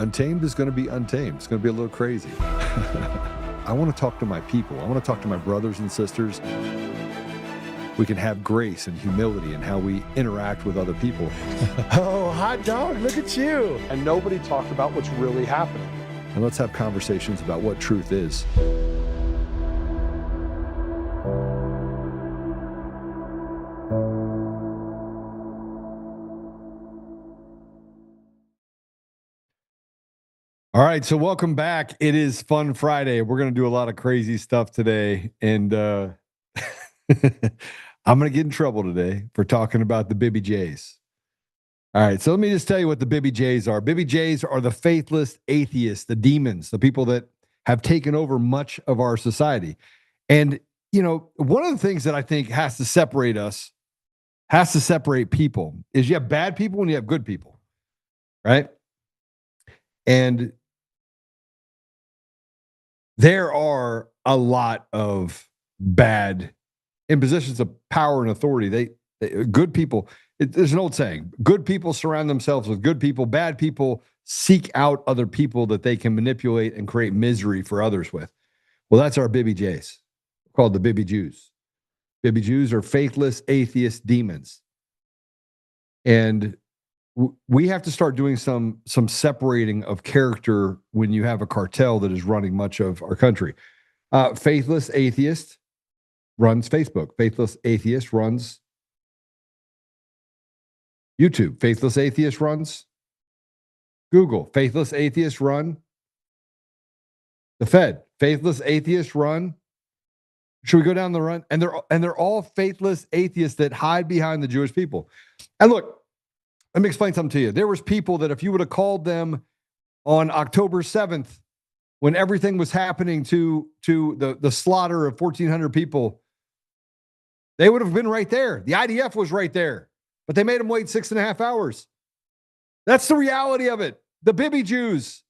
Untamed is going to be untamed. It's going to be a little crazy. I want to talk to my people. I want to talk to my brothers and sisters. We can have grace and humility in how we interact with other people. Oh, hot dog, look at you. And nobody talked about what's really happening. And let's have conversations about what truth is. All right, so welcome back. It is Fun Friday. We're going to do a lot of crazy stuff today. And I'm going to get in trouble today for talking about the Bibby Jays. All right, so let me just tell you what the Bibby Jays are. Bibby Jays are the faithless atheists, the demons, the people that have taken over much of our society. And, you know, one of the things that I think has to separate us, has to separate people, is you have bad people and you have good people, right? And there are a lot of bad in positions of power and authority. They good people. There's an old saying: good people surround themselves with good people. Bad people seek out other people that they can manipulate and create misery for others with. Well, that's our Bibby Jays, called the Bibby Jews. Bibby Jews are faithless atheist demons, and we have to start doing some separating of character when you have a cartel that is running much of our country. Faithless atheist runs Facebook. Faithless atheist runs YouTube. Faithless atheist runs Google. Faithless atheists run the Fed. Faithless atheists run. Should we go down the run? And they're all faithless atheists that hide behind the Jewish people. And look, let me explain something to you. There was people that if you would have called them on October 7th, when everything was happening to the slaughter of 1,400 people, they would have been right there. The IDF was right there, but they made them wait 6.5 hours. That's the reality of it. The Bibby Jews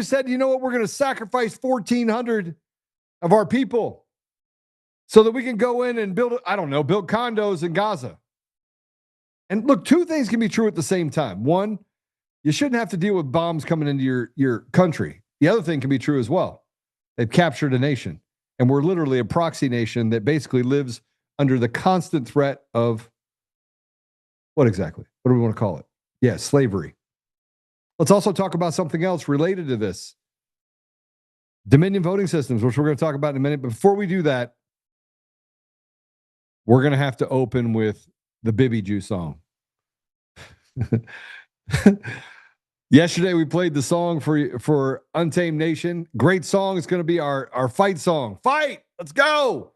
said, you know what? We're going to sacrifice 1,400 of our people so that we can go in and build condos in Gaza. And look, two things can be true at the same time. One, you shouldn't have to deal with bombs coming into your country. The other thing can be true as well. They've captured a nation, and we're literally a proxy nation that basically lives under the constant threat of what exactly? What do we want to call it? Yeah, slavery. Let's also talk about something else related to this. Dominion voting systems, which we're going to talk about in a minute. But before we do that, we're going to have to open with the Bibby Jew song. Yesterday we played the song for Untamed Nation. Great song. It's going to be our fight song. Fight! Let's go!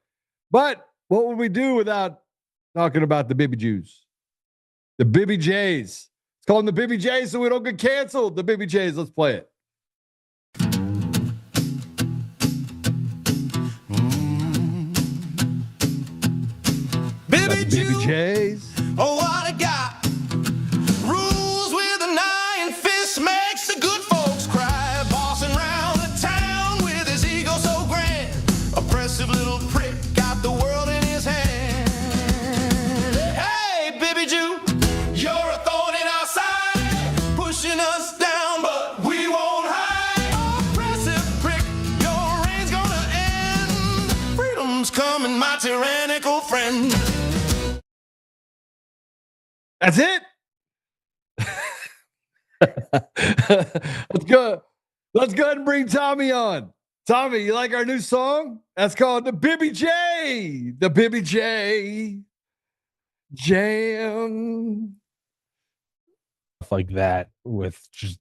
But what would we do without talking about the Bibby Jews? The Bibby Jays. Let's call them the Bibby Jays so we don't get canceled. The Bibby Jays. Let's play it. Bibby Jays. Oh, what a guy. Rules with an iron fist, makes the good folks cry. Bossing round the town with his ego so grand. Oppressive little prick, got the world in his hand. Hey, Bibby Jew, you're a thorn in our side, pushing us down, but we won't hide. Oppressive prick, your reign's gonna end. Freedom's coming, my tyrannical friend. That's it. Let's go. Let's go ahead and bring Tommy on. Tommy, you like our new song? That's called the Bibby J. The Bibby J. Jam. Like that with just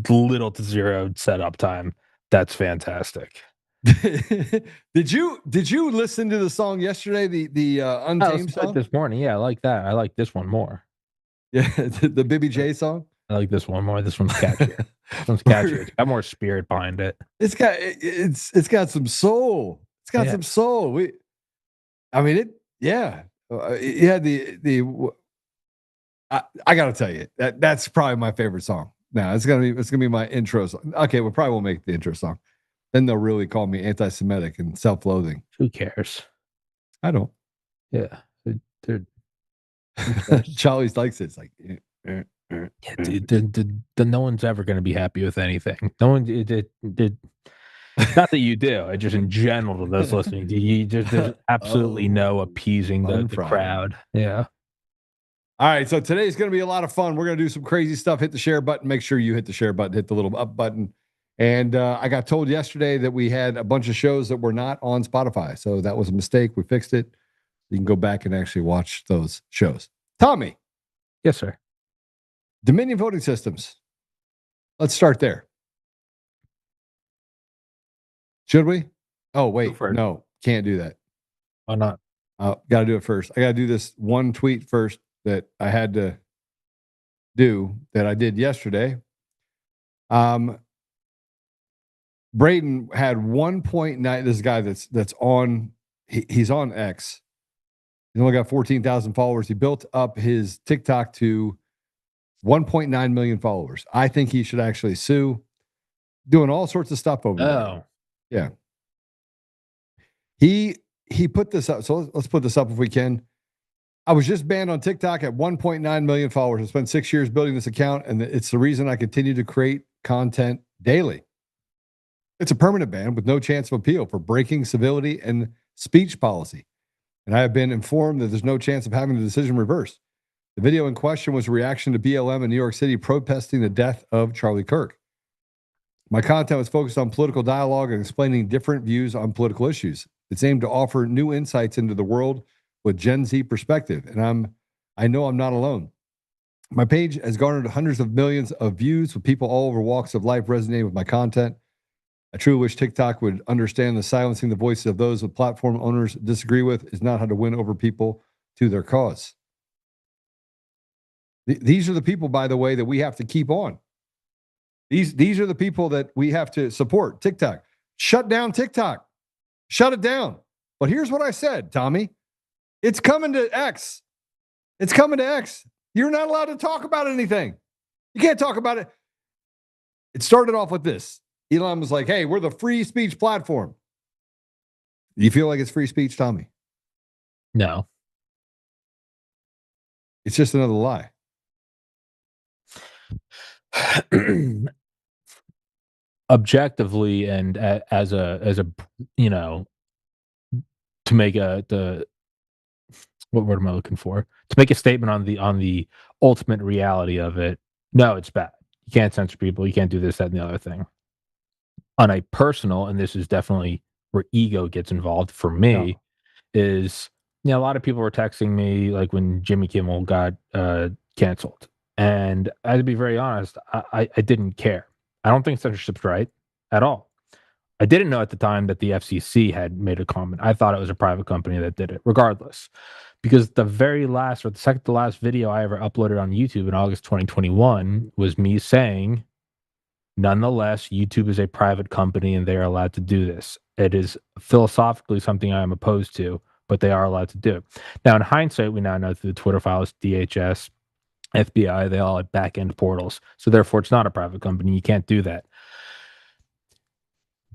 little to zero setup time. That's fantastic. Did you listen to the song yesterday? The Untamed song this morning. Yeah, I like that. I like this one more. Yeah, the Bibby J song. I like this one more. This one's catchier. This one's catchier. It's got more spirit behind it. It's got some soul. It's got some soul. It had I gotta tell you that's probably my favorite song. Now it's gonna be my intro song. Okay, we probably won't make the intro song. Then they'll really call me anti-Semitic and self-loathing. Who cares? I don't. Yeah, dude. Charlie likes it. It's like, Yeah, dude, no one's ever going to be happy with anything. No one did. Not that you do. Just in general to those listening, there's absolutely no appeasing the crowd. Yeah. All right, so today's going to be a lot of fun. We're going to do some crazy stuff. Hit the share button. Make sure you hit the share button. Hit the little up button. And I got told yesterday that we had a bunch of shows that were not on Spotify. So that was a mistake. We fixed it. You can go back and actually watch those shows. Tommy. Yes, sir. Dominion voting systems. Let's start there. Should we? Oh, wait. No, can't do that. Why not? Got to do it first. I got to do this one tweet first that I had to do that I did yesterday. Braden had 1.9. This guy that's on. He's on X. He's only got 14,000 followers. He built up his TikTok to 1.9 million followers. I think he should actually sue. Doing all sorts of stuff over there. Yeah. He put this up. So let's put this up if we can. I was just banned on TikTok at 1.9 million followers. I spent 6 years building this account, and it's the reason I continue to create content daily. It's a permanent ban with no chance of appeal for breaking civility and speech policy. And I have been informed that there's no chance of having the decision reversed. The video in question was a reaction to BLM in New York City protesting the death of Charlie Kirk. My content was focused on political dialogue and explaining different views on political issues. It's aimed to offer new insights into the world with Gen Z perspective. And I know I'm not alone. My page has garnered hundreds of millions of views with people all over walks of life resonating with my content. I truly wish TikTok would understand that silencing the voices of those with platform owners disagree with is not how to win over people to their cause. These are the people, by the way, that we have to keep on. These are the people that we have to support. TikTok. Shut down TikTok. Shut it down. But here's what I said, Tommy. It's coming to X. It's coming to X. You're not allowed to talk about anything. You can't talk about it. It started off with this. Elon was like, hey, we're the free speech platform. Do you feel like it's free speech, Tommy? No. It's just another lie. Objectively, and as a to make what word am I looking for? To make a statement on the ultimate reality of it. No, it's bad. You can't censor people. You can't do this, that, and the other thing. On a personal, and this is definitely where ego gets involved for me, is a lot of people were texting me like when Jimmy Kimmel got canceled. And I, to be very honest, I didn't care. I don't think censorship's right at all. I didn't know at the time that the FCC had made a comment. I thought it was a private company that did it, regardless. Because the very last, or the second to last video I ever uploaded on YouTube in August 2021 was me saying, nonetheless, YouTube is a private company and they are allowed to do this. It is philosophically something I am opposed to, but they are allowed to do. Now, in hindsight, we now know through the Twitter files, DHS, FBI, they all have back-end portals. So therefore, it's not a private company. You can't do that.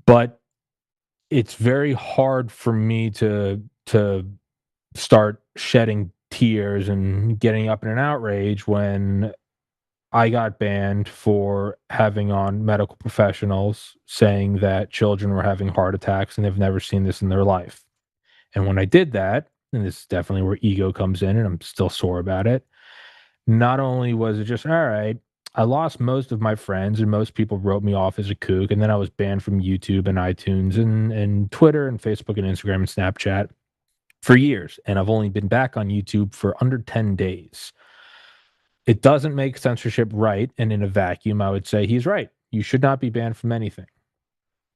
But it's very hard for me to start shedding tears and getting up in an outrage when I got banned for having on medical professionals saying that children were having heart attacks and they've never seen this in their life. And when I did that, and this is definitely where ego comes in, and I'm still sore about it, not only was it just, all right, I lost most of my friends and most people wrote me off as a kook, and then I was banned from YouTube and iTunes and Twitter and Facebook and Instagram and Snapchat for years. And I've only been back on YouTube for under 10 days. It doesn't make censorship right, and in a vacuum, I would say he's right. You should not be banned from anything.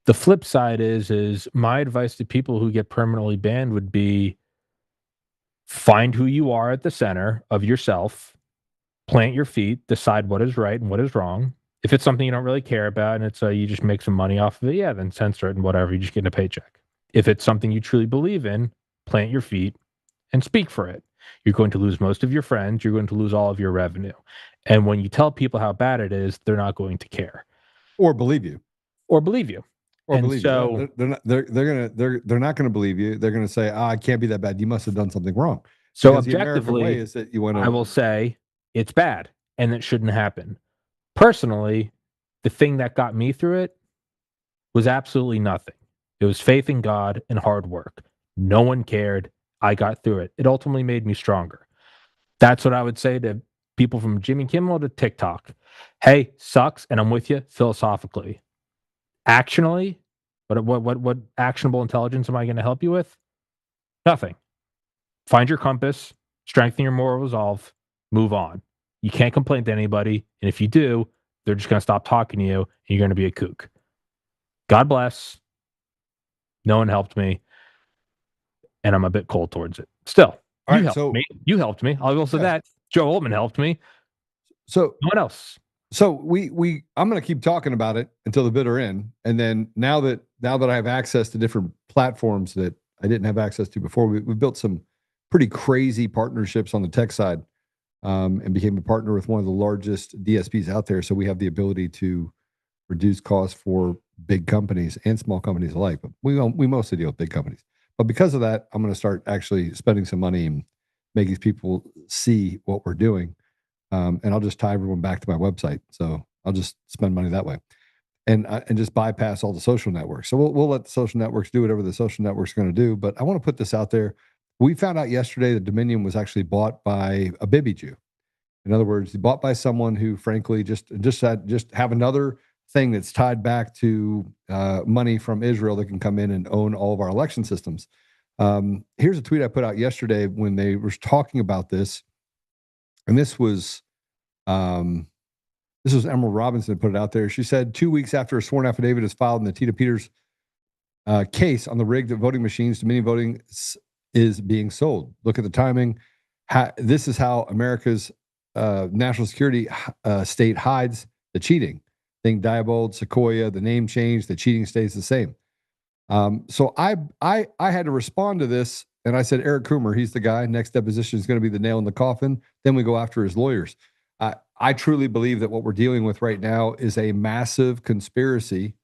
The flip side is my advice to people who get permanently banned would be find who you are at the center of yourself, plant your feet, decide what is right and what is wrong. If it's something you don't really care about and it's you just make some money off of it, yeah, then censor it and whatever, you just get a paycheck. If it's something you truly believe in, plant your feet and speak for it. You're going to lose most of your friends. You're going to lose all of your revenue. And when you tell people how bad it is, they're not going to care. Or believe you. Or believe you. Or and believe so, you. They're not going to believe you. They're going to say, it can't be that bad. You must have done something wrong. So because objectively, the way is that you want to, I will say it's bad. and it shouldn't happen. Personally, the thing that got me through it was absolutely nothing. It was faith in God and hard work. No one cared. I got through it. It ultimately made me stronger. That's what I would say to people from Jimmy Kimmel to TikTok. Hey, sucks, and I'm with you philosophically. Actionally, what actionable intelligence am I going to help you with? Nothing. Find your compass, strengthen your moral resolve, move on. You can't complain to anybody, and if you do, they're just going to stop talking to you, and you're going to be a kook. God bless. No one helped me, and I'm a bit cold towards it. Still, All you right, helped me. You helped me. I will say that. Joe Oltmann helped me. So No one else. So I'm going to keep talking about it until the bitter end, and then now that I have access to different platforms that I didn't have access to before, we've built some pretty crazy partnerships on the tech side, and became a partner with one of the largest DSPs out there. So we have the ability to reduce costs for big companies and small companies alike. But we mostly deal with big companies. But because of that, I'm going to start actually spending some money and making people see what we're doing. And I'll just tie everyone back to my website. So I'll just spend money that way, and just bypass all the social networks. So we'll let the social networks do whatever the social networks are going to do. But I want to put this out there. We found out yesterday that Dominion was actually bought by a Bibi Jew. In other words, bought by someone who, frankly, just have another thing that's tied back to money from Israel that can come in and own all of our election systems. Here's a tweet I put out yesterday when they were talking about this. And this was Emerald Robinson put it out there. She said 2 weeks after a sworn affidavit is filed in the Tita Peters case on the rigged voting machines, Dominion voting is being sold. Look at the timing. This is how America's national security state hides the cheating. Think Diebold, Sequoia, the name change, the cheating stays the same. So I had to respond to this. And I said, Eric Coomer, he's the guy. Next deposition is going to be the nail in the coffin. Then we go after his lawyers. I truly believe that what we're dealing with right now is a massive conspiracy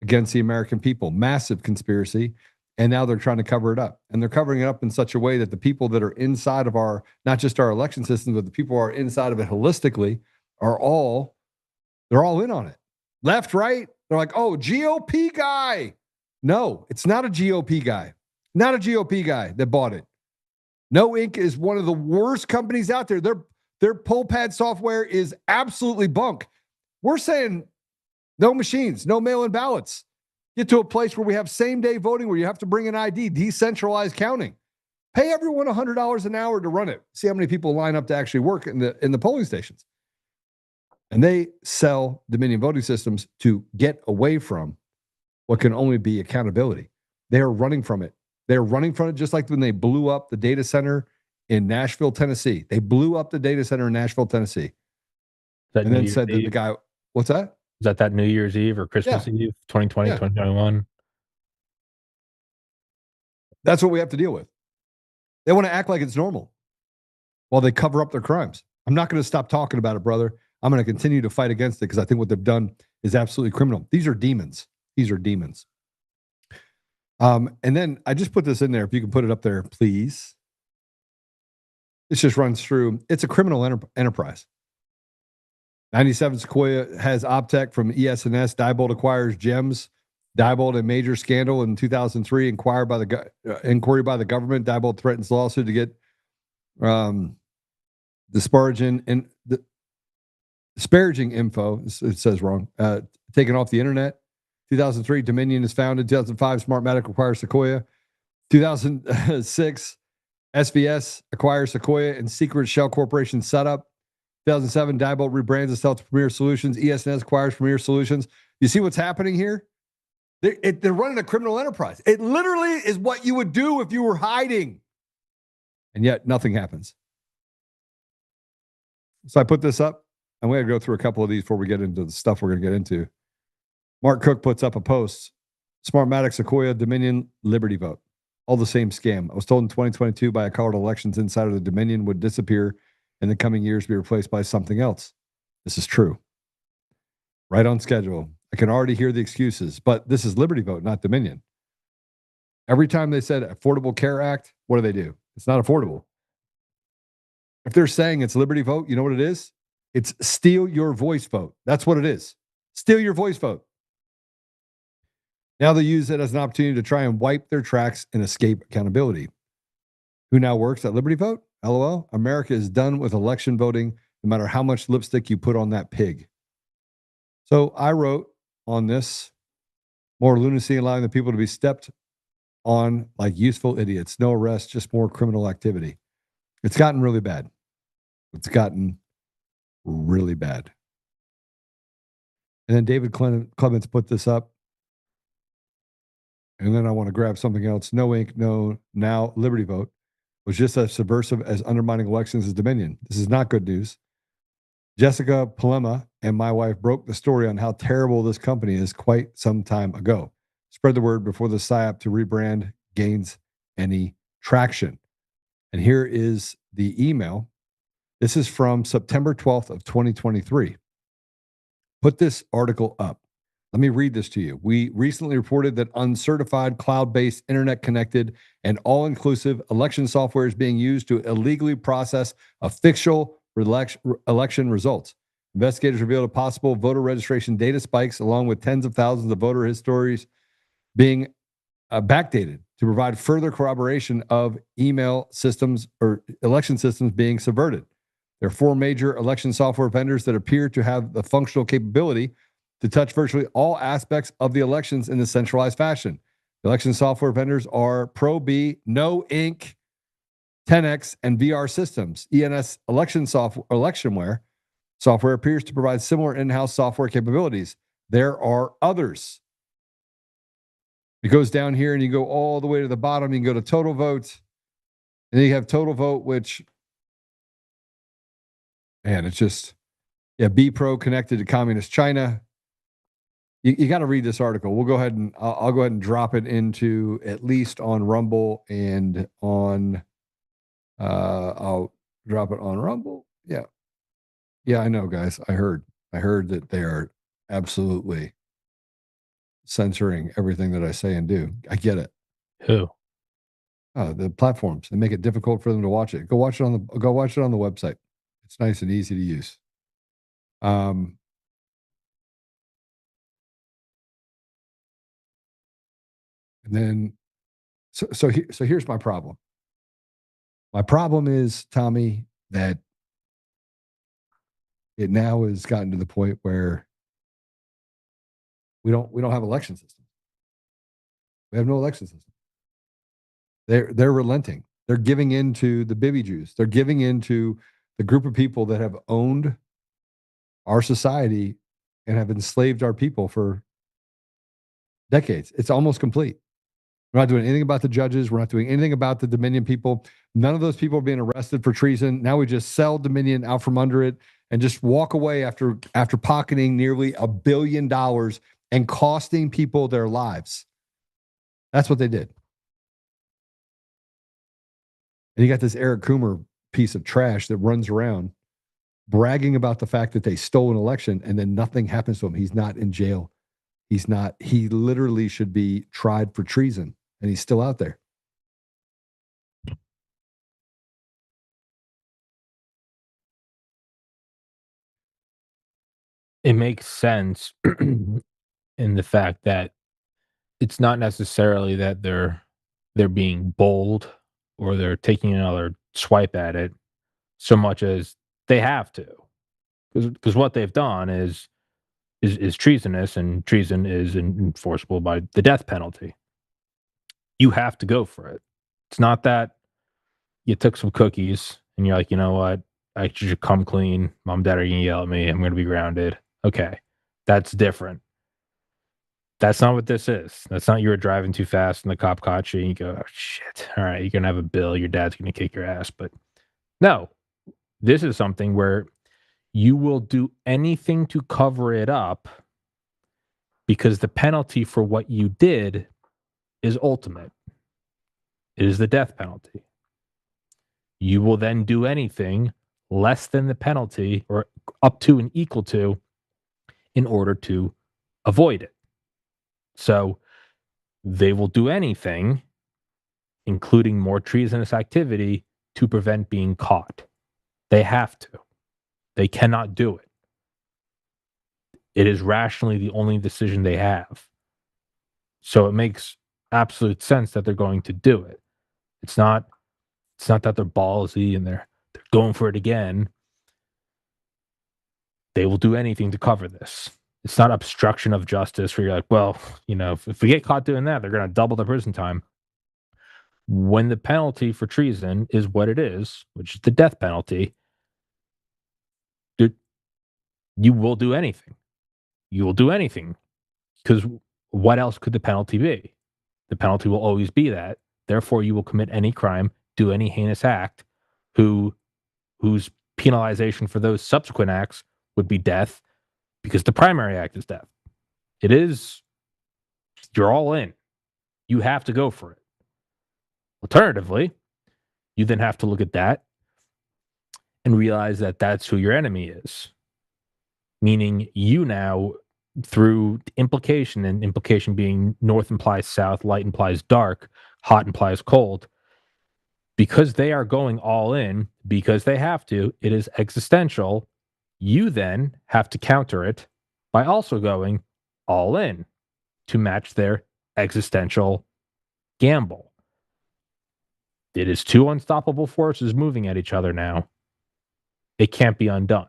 against the American people, massive conspiracy. And now they're trying to cover it up. And they're covering it up in such a way that the people that are inside of not just our election system, but the people who are inside of it holistically they're all in on it. Left, right. They're like, oh, GOP guy. No, it's not a GOP guy. Not a GOP guy that bought it. KNOWiNK is one of the worst companies out there. Their poll pad software is absolutely bunk. We're saying no machines, no mail-in ballots. Get to a place where we have same-day voting where you have to bring an ID, decentralized counting. Pay everyone $100 an hour to run it. See how many people line up to actually work in the polling stations. And they sell Dominion voting systems to get away from what can only be accountability. They are running from it. They're running from it just like when they blew up the data center in Nashville, Tennessee. They blew up the data center in Nashville, Tennessee. And then said that the guy, what's that? Is that New Year's Eve or Christmas Eve, 2020, 2021? That's what we have to deal with. They want to act like it's normal while they cover up their crimes. I'm not going to stop talking about it, brother. I'm going to continue to fight against it because I think what they've done is absolutely criminal. These are demons. These are demons. And then I just put this in there. If you can put it up there, please. This just runs through. It's a criminal enterprise. 97 Sequoia has Optech from ES&S. Diebold acquires Gems. Diebold, a major scandal in 2003, inquiry by the government. Diebold threatens lawsuit to get disparaging info. It says wrong. Taken off the internet. 2003, Dominion is founded. 2005, Smartmatic acquires Sequoia. 2006, SVS acquires Sequoia and Secret Shell Corporation setup. 2007, Diebold rebrands itself to Premier Solutions. ES&S acquires Premier Solutions. You see what's happening here? They're running a criminal enterprise. It literally is what you would do if you were hiding. And yet nothing happens. So I put this up. I'm going to go through a couple of these before we get into the stuff we're going to get into. Mark Cook puts up a post. Smartmatic-Sequoia-Dominion-Liberty Vote. All the same scam. I was told in 2022 by a colored elections insider the Dominion would disappear in the coming years, be replaced by something else. This is true. Right on schedule. I can already hear the excuses, but this is Liberty Vote, not Dominion. Every time they said Affordable Care Act, what do? It's not affordable. If they're saying it's Liberty Vote, you know what it is? It's steal your voice vote. That's what it is. Steal your voice vote. Now they use it as an opportunity to try and wipe their tracks and escape accountability. Who now works at Liberty Vote? LOL. America is done with election voting, no matter how much lipstick you put on that pig. So I wrote on this, more lunacy, allowing the people to be stepped on like useful idiots. No arrest, just more criminal activity. It's gotten really bad. It's gotten really bad. And then David Clements put this up. And then I want to grab something else. KNOWiNK, no, now Liberty Vote was just as subversive as undermining elections as Dominion. This is not good news. Jessica Palema and my wife broke the story on how terrible this company is quite some time ago. Spread the word before the PSYOP to rebrand gains any traction. And here is the email. This is from September 12th of 2023. Put this article up. Let me read this to you. We recently reported that uncertified, cloud-based, internet-connected, and all-inclusive election software is being used to illegally process official election results. Investigators revealed a possible voter registration data spikes, along with tens of thousands of voter histories being backdated to provide further corroboration of email systems or election systems being subverted. There are 4 major election software vendors that appear to have the functional capability to touch virtually all aspects of the elections in a centralized fashion. The election software vendors are ProB, KNOWiNK, 10X, and VR Systems. ENS electionware software appears to provide similar in-house software capabilities. There are others. It goes down here and you go all the way to the bottom. You can go to Total Vote. And then you have Total Vote, which, man, it's just, BPro connected to communist China. You got to read this article. We'll go ahead and I'll go ahead and drop it into at least on Rumble and on, I'll drop it on Rumble. Yeah. Yeah, I know, guys. I heard that they are absolutely censoring everything that I say and do. I get it. Who? The platforms. They make it difficult for them to watch it. Go watch it on the website. It's nice and easy to use. And then, so here's my problem. My problem is, Tommy, that it now has gotten to the point where we don't have election systems. We have no election system. They're relenting. They're giving in to the Bibi Jews. They're giving in to the group of people that have owned our society and have enslaved our people for decades. It's almost complete. We're not doing anything about the judges. We're not doing anything about the Dominion people. None of those people are being arrested for treason. Now we just sell Dominion out from under it and just walk away after pocketing nearly $1 billion and costing people their lives. That's what they did. And you got this Eric Coomer piece of trash that runs around bragging about the fact that they stole an election and then nothing happens to him. He's not in jail. He literally should be tried for treason, and he's still out there. It makes sense in the fact that it's not necessarily that they're being bold or they're taking another swipe at it so much as they have to, because what they've done is treasonous, and treason is enforceable by the death penalty. You have to go for it. It's not that you took some cookies and you're like, you know what, I should come clean. Mom and dad are gonna yell at me. I'm gonna be grounded. Okay, that's different. That's not what this is. That's not you were driving too fast and the cop caught you and you go, oh, shit. All right, you're going to have a bill. Your dad's going to kick your ass. But no, this is something where you will do anything to cover it up because the penalty for what you did is ultimate. It is the death penalty. You will then do anything less than the penalty or up to and equal to in order to avoid it. So they will do anything, including more treasonous activity, to prevent being caught. They have to. They cannot do it. It is rationally the only decision they have. So it makes absolute sense that they're going to do it. It's not that they're ballsy and they're going for it again. They will do anything to cover this. It's not obstruction of justice where you're like, well, if we get caught doing that, they're going to double the prison time. When the penalty for treason is what it is, which is the death penalty, dude, you will do anything. You will do anything. Because what else could the penalty be? The penalty will always be that. Therefore, you will commit any crime, do any heinous act, whose penalization for those subsequent acts would be death, because the primary act is death. It is, you're all in. You have to go for it. Alternatively, you then have to look at that and realize that that's who your enemy is. Meaning you now, through implication, and implication being north implies south, light implies dark, hot implies cold, because they are going all in, because they have to, it is existential. You then have to counter it by also going all in to match their existential gamble. It is two unstoppable forces moving at each other now. It can't be undone.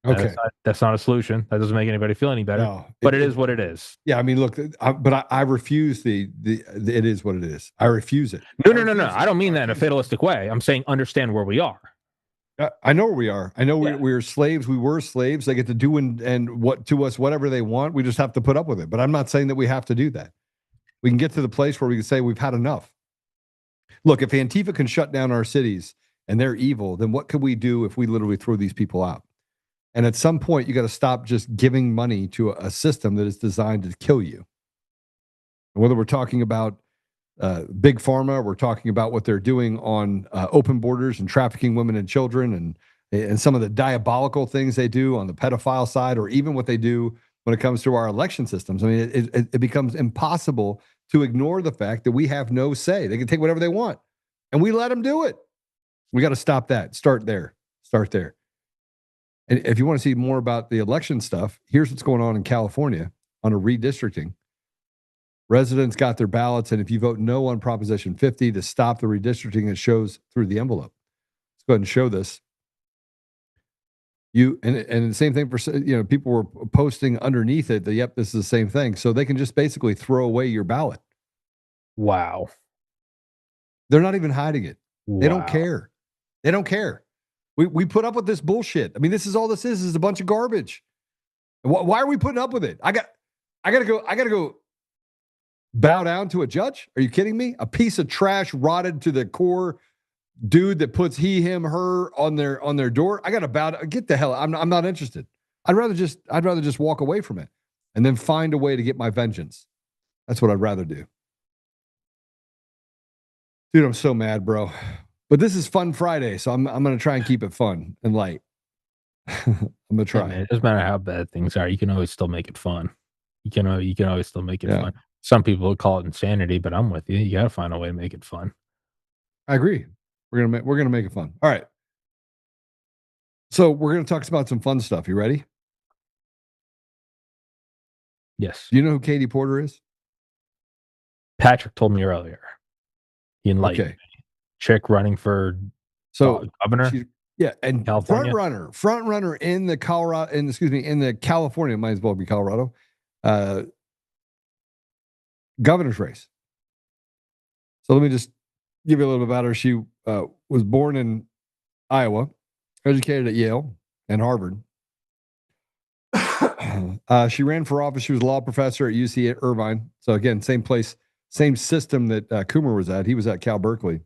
Okay. That's not a solution. That doesn't make anybody feel any better. No, but it is what it is. Yeah, I mean, look, but I refuse the it is what it is. I refuse it. No. I don't mean that in a fatalistic way. I'm saying understand where we are. I know where we are. I know we're slaves. We were slaves. They get to do and what to us whatever they want. We just have to put up with it. But I'm not saying that we have to do that. We can get to the place where we can say we've had enough. Look, if Antifa can shut down our cities and they're evil, then what could we do if we literally throw these people out? And at some point, you got to stop just giving money to a system that is designed to kill you. And whether we're talking about big pharma, we're talking about what they're doing on open borders and trafficking women and children, and some of the diabolical things they do on the pedophile side, or even what they do when it comes to our election systems. I mean, it becomes impossible to ignore the fact that we have no say. They can take whatever they want, and we let them do it. We got to stop that. Start there. And if you want to see more about the election stuff, here's what's going on in California on a redistricting. Residents got their ballots, and if you vote no on Proposition 50 to stop the redistricting, it shows through the envelope. Let's go ahead and show this. And the same thing for, people were posting underneath it that, yep, this is the same thing. So they can just basically throw away your ballot. Wow. They're not even hiding it. Wow. They don't care. They don't care. We put up with this bullshit. I mean, this is all this is a bunch of garbage. Why are we putting up with it? I gotta go bow down to a judge? Are you kidding me? A piece of trash, rotted to the core dude that puts he, him, her on their door. I gotta bow down. Get the hell. I'm not interested. I'd rather just walk away from it and then find a way to get my vengeance. That's what I'd rather do. Dude, I'm so mad, bro. But this is Fun Friday, so I'm going to try and keep it fun and light. I'm going to try. Yeah, man, it doesn't matter how bad things are. You can always still make it fun. You can always still make it fun. Some people would call it insanity, but I'm with you. You got to find a way to make it fun. I agree. We're gonna make it fun. All right. So we're going to talk about some fun stuff. You ready? Yes. Do you know who Katy Porter is? Patrick told me earlier. He enlightened me. Chick running for governor. And California? front runner in the California, might as well be Colorado, governor's race. So let me just give you a little bit about her. She was born in Iowa, educated at Yale and Harvard. She ran for office. She was a law professor at UC Irvine. So again, same place, same system that Coomer was at. He was at Cal Berkeley.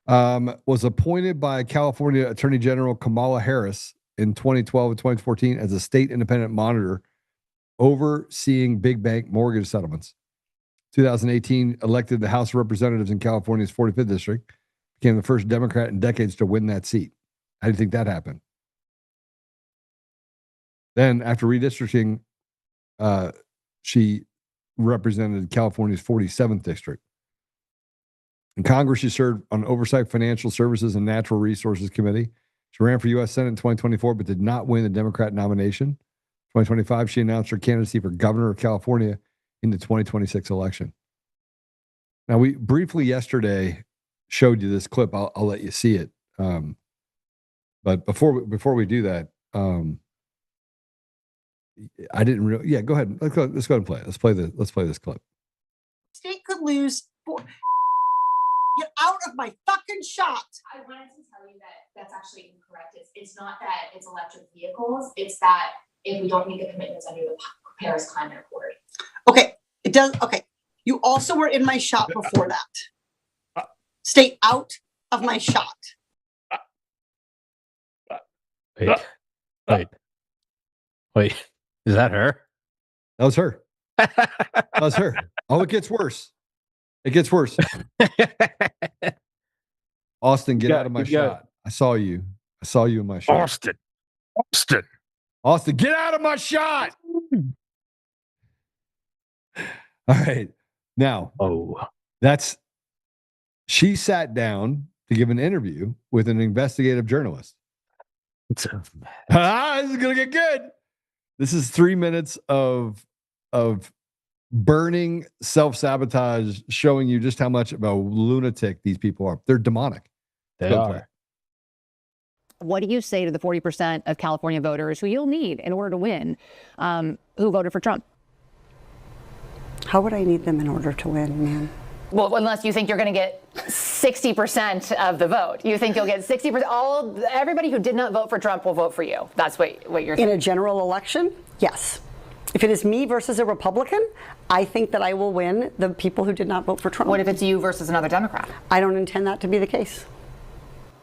Was appointed by California Attorney General Kamala Harris in 2012 and 2014 as a state independent monitor overseeing big bank mortgage settlements. 2018, elected the House of Representatives in California's 45th district, became the first Democrat in decades to win that seat. How do you think that happened? Then, after redistricting, she represented California's 47th district. In Congress, she served on Oversight Financial Services and Natural Resources Committee. She ran for U.S. Senate in 2024, but did not win the Democrat nomination. 2025, she announced her candidacy for governor of California in the 2026 election. Now, we briefly yesterday showed you this clip. I'll let you see it. But before we do that, I didn't really. Yeah, go ahead. Let's go ahead and play it. Let's play this clip. State could lose. Get out of my fucking shot. I wanted to tell you that that's actually incorrect. It's not that it's electric vehicles. It's that if we don't meet the commitments under the Paris Climate Accord. Okay, it does. Okay, you also were in my shot before that. Stay out of my shot. Wait. Is that her? That was her. That was her. Oh, it gets worse. It gets worse. Austin, get out of my shot. I saw you in my shot. Austin, get out of my shot. All right. Now, she sat down to give an interview with an investigative journalist. This is gonna get good. This is 3 minutes of burning self-sabotage, showing you just how much of a lunatic these people are. They're demonic. They are. What do you say to the 40% of California voters who you'll need in order to win, who voted for Trump? How would I need them in order to win, man? Well, unless you think you're going to get 60% of the vote. You think you'll get 60%. Everybody who did not vote for Trump will vote for you. That's what you're saying. In a general election, yes. If it is me versus a Republican, I think that I will win the people who did not vote for Trump. What if it's you versus another Democrat? I don't intend that to be the case.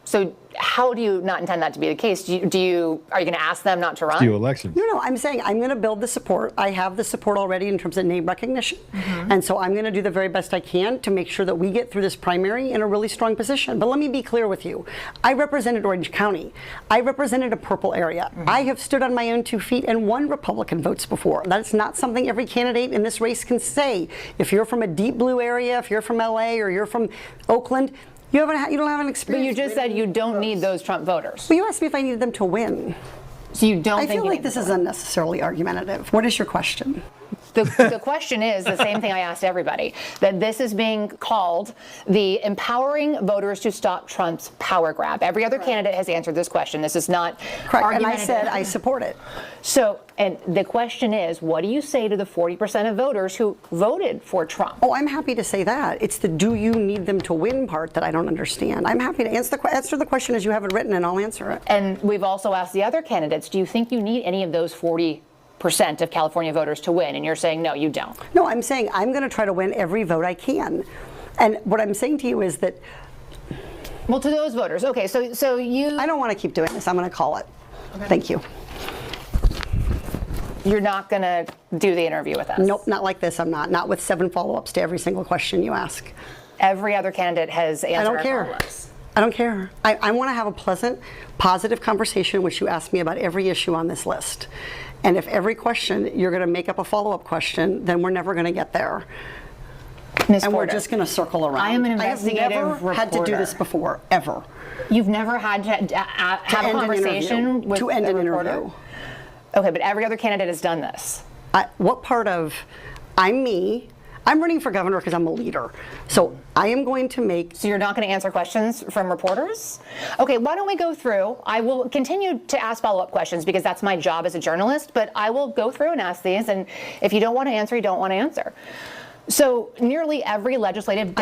So how do you not intend that to be the case? Are you going to ask them not to run? Do elections. No, I'm saying I'm going to build the support. I have the support already in terms of name recognition. Mm-hmm. And so I'm going to do the very best I can to make sure that we get through this primary in a really strong position. But let me be clear with you. I represented Orange County. I represented a purple area. Mm-hmm. I have stood on my own 2 feet and won Republican votes before. That's not something every candidate in this race can say. If you're from a deep blue area, if you're from LA or you're from Oakland, you don't have an experience. But you just said you don't need those Trump voters. Well, you asked me if I needed them to win. So you don't think I feel like this is unnecessarily argumentative. What is your question? The question is the same thing I asked everybody, that this is being called the empowering voters to stop Trump's power grab. Every other candidate has answered this question. This is not correct. And I said I support it. So, and the question is, what do you say to the 40% of voters who voted for Trump? Oh, I'm happy to say that. It's the do you need them to win part that I don't understand. I'm happy to answer the question as you have it written, and I'll answer it. And we've also asked the other candidates, do you think you need any of those 40% of California voters to win? And you're saying, no, you don't. No, I'm saying I'm going to try to win every vote I can. And what I'm saying to you is that... Well, to those voters, okay, so you... I don't want to keep doing this. I'm going to call it. Okay. Thank you. You're not going to do the interview with us? Nope, not like this. I'm not. Not with 7 follow-ups to every single question you ask. Every other candidate has answered. I don't care. I don't care. I want to have a pleasant, positive conversation in which you ask me about every issue on this list. And if every question you're going to make up a follow-up question, then we're never going to get there. Ms. And Porter, we're just going to circle around. I am an investigative I have never had to do this before, ever. You've never had to have a conversation with to end a an reporter? interview. Okay, but every other candidate has done this. What part of I'm me? I'm running for governor because I'm a leader. So I am going to make... So you're not going to answer questions from reporters? Okay, why don't we go through? I will continue to ask follow-up questions because that's my job as a journalist, but I will go through and ask these, and if you don't want to answer, you don't want to answer. So nearly every legislative...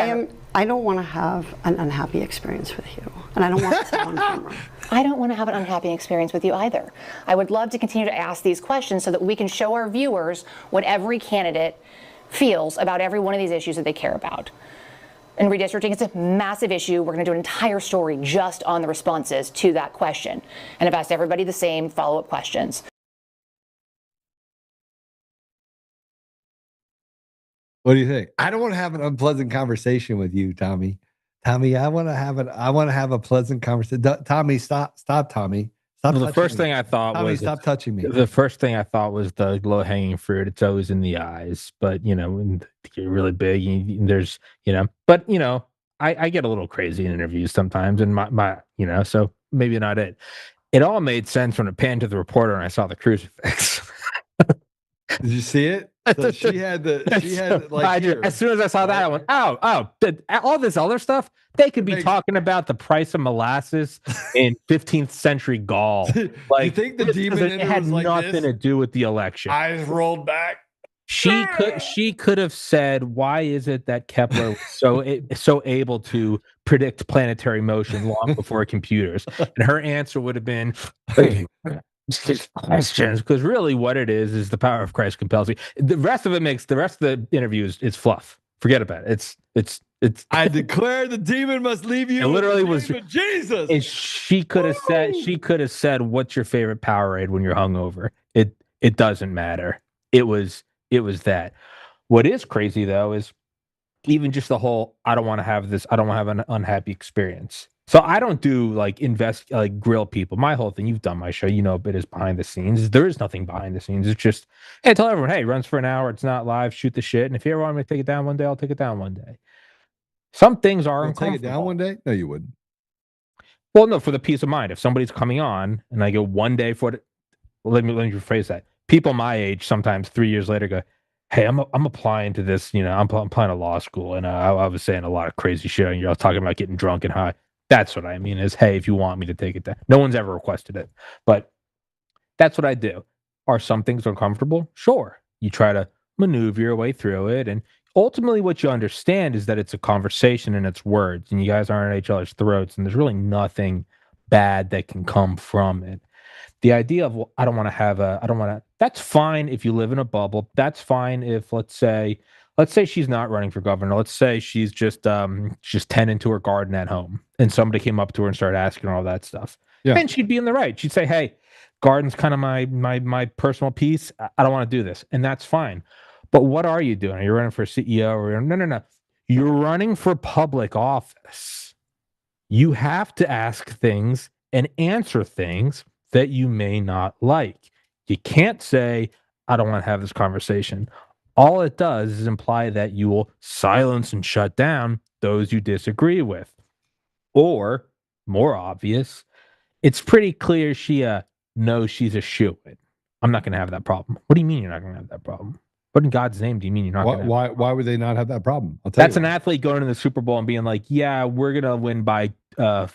I don't want to have an unhappy experience with you, and I don't want to say on camera. I don't want to have an unhappy experience with you either. I would love to continue to ask these questions so that we can show our viewers what every candidate feels about every one of these issues that they care about. And redistricting is a massive issue. We're going to do an entire story just on the responses to that question. And I've asked everybody the same follow-up questions. What do you think? I don't want to have an unpleasant conversation with you, Tommy. Tommy, I want to have a pleasant conversation. Tommy, stop, Tommy. Stop. Well, the first thing I thought Tommy, was stop touching me. The first thing I thought was the low-hanging fruit. It's always in the eyes, but when you're really big, there's but I get a little crazy in interviews sometimes, and my so maybe not it. It all made sense when it panned to the reporter and I saw the crucifix. Did you see it? So she had like here. As soon as I saw that, I went, all this other stuff, they could be talking about the price of molasses in 15th century Gaul. Like, you think the demon it had was like nothing this? to do with the election. Eyes rolled back. She could have said, why is it that Kepler was so able to predict planetary motion long before computers? And her answer would have been, questions, because really what it is the power of Christ compels you. The rest of the interview is fluff. Forget about it. It's I declare the demon must leave you. It literally was Jesus. And she could have said, what's your favorite Powerade when you're hungover? It doesn't matter. It was that. What is crazy though is even just the whole, I don't want to have an unhappy experience. So I don't do grill people. My whole thing, you've done my show, a bit is behind the scenes. There is nothing behind the scenes. It's just, hey, tell everyone, hey, it runs for an hour. It's not live. Shoot the shit. And if you ever want me to take it down one day, I'll take it down one day. Some things are uncomfortable. Take it down one day? No, you wouldn't. Well, no, for the peace of mind. If somebody's coming on and I go one day for it, let me rephrase that. People my age sometimes 3 years later go, hey, I'm applying to this, I'm applying to law school, and I was saying a lot of crazy shit, and you're talking about getting drunk and high. That's what I mean is, hey, if you want me to take it down. No one's ever requested it, but that's what I do. Are some things uncomfortable? Sure. You try to maneuver your way through it, and ultimately what you understand is that it's a conversation and it's words, and you guys aren't at each other's throats, and there's really nothing bad that can come from it. The idea of, well, that's fine if you live in a bubble. That's fine if, let's say she's not running for governor. Let's say she's just tending to her garden at home, and somebody came up to her and started asking her all that stuff. Yeah. And she'd be in the right. She'd say, hey, garden's kind of my personal piece. I don't want to do this. And that's fine. But what are you doing? Are you running for CEO? Or no. You're running for public office. You have to ask things and answer things that you may not like. You can't say, I don't want to have this conversation. All it does is imply that you will silence and shut down those you disagree with. Or, more obvious, it's pretty clear she knows she's a shoo-in. I'm not going to have that problem. What do you mean you're not going to have that problem? What in God's name do you mean you're not going to have why would they not have that problem? That's an athlete going to the Super Bowl and being like, yeah, we're going to win by a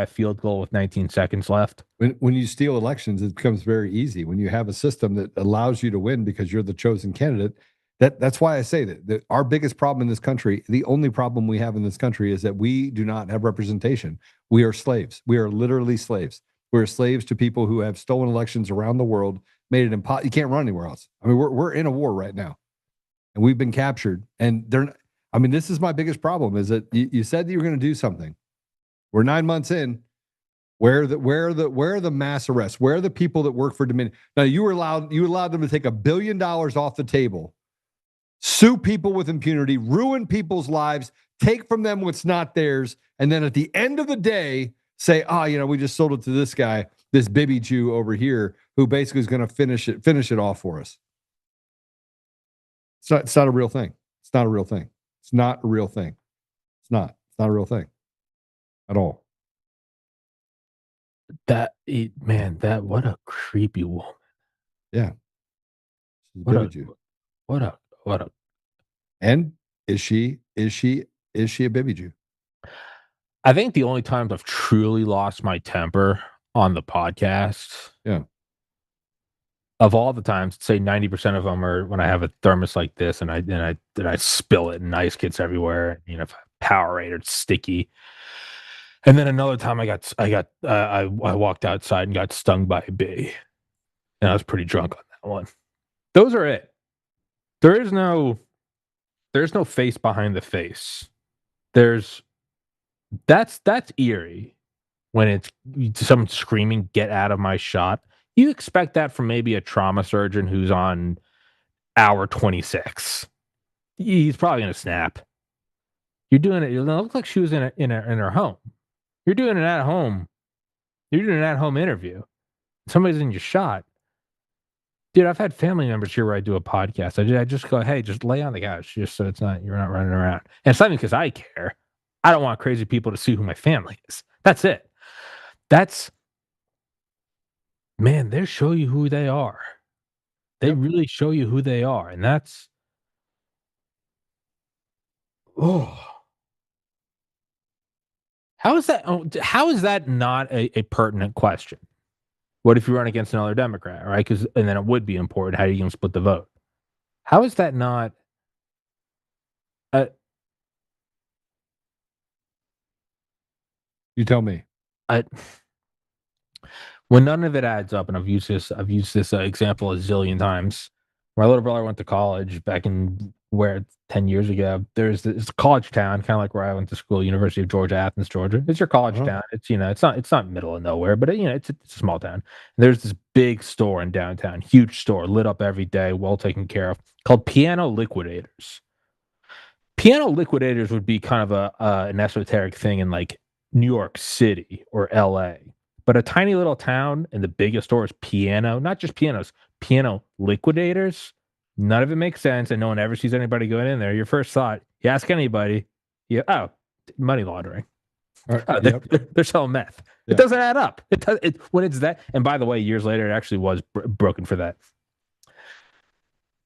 field goal with 19 seconds left. When you steal elections, it becomes very easy. When you have a system that allows you to win because you're the chosen candidate, that's why I say that our biggest problem in this country, the only problem we have in this country, is that we do not have representation. We are slaves. We are literally slaves. We're slaves to people who have stolen elections around the world, made it impossible. You can't run anywhere else. I mean, we're in a war right now, and we've been captured. And this is my biggest problem: is that you said that you were going to do something. We're 9 months in. Where are the mass arrests? Where are the people that work for Dominion? Now you allowed them to take $1 billion off the table, sue people with impunity, ruin people's lives, take from them what's not theirs, and then at the end of the day say, we just sold it to this guy, this Bibi Jew over here, who basically is going to finish it off for us. It's not a real thing. It's not a real thing. It's not a real thing. It's not a real thing at all. What a creepy woman. Yeah. What a. And is she a Bibi Jew? I think the only times I've truly lost my temper on the podcast, of all the times, say 90% of them are when I have a thermos like this and I spill it and ice gets everywhere. If I Powerade, it's sticky. And then another time I walked outside and got stung by a bee, and I was pretty drunk on that one. Those are it. There's no face behind the face. That's eerie when it's someone screaming, "Get out of my shot." You expect that from maybe a trauma surgeon who's on hour 26. He's probably going to snap. You're doing it. It looks like she was in her home. You're doing it at home. You're doing an at-home interview. Somebody's in your shot. Dude, I've had family members here where I do a podcast. I just go, hey, just lay on the couch just so you're not running around. And it's not even because I care. I don't want crazy people to see who my family is. That's it. Man, they show you who they are. They really show you who they are. And that's, how is that not a pertinent question? What if you run against another Democrat, right? And then it would be important. How are you going to split the vote? How is that not? You tell me. When none of it adds up, and I've used this example a zillion times. My little brother went to college back in 10 years ago. There's this college town, kind of like where I went to school, University of Georgia, Athens, Georgia. It's your college town. It's it's not middle of nowhere, but it's a small town. And there's this big store in downtown, huge store, lit up every day, well taken care of, called Piano Liquidators. Piano Liquidators would be kind of an esoteric thing in like New York City or LA. But a tiny little town and the biggest store is piano, not just pianos, Piano Liquidators. None of it makes sense, and no one ever sees anybody going in there. Your first thought, you ask anybody, money laundering. They're selling meth. Yeah. It doesn't add up. When it's that, and by the way, years later, it actually was broken for that.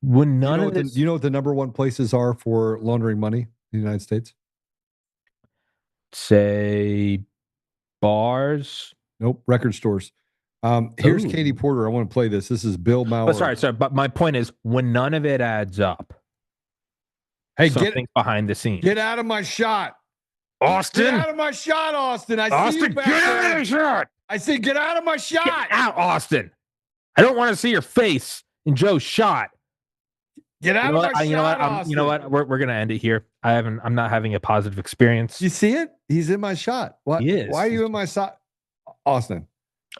When none of this, you know what the number one places are for laundering money in the United States? Say bars. Nope, record stores. Here's Katy Porter. I want to play this. This is Bill Maher. Sorry. But my point is, when none of it adds up, hey, something behind the scenes. Get out of my shot, Austin. Get out of my shot, Austin. I see you back get there. out of my shot. I said, get out of my shot. Get out, Austin. I don't want to see your face in Joe's shot. Get out of my shot, Austin. You know what? We're gonna end it here. I'm not having a positive experience. You see it? He's in my shot. What? He is. Why are you in my shot, Austin?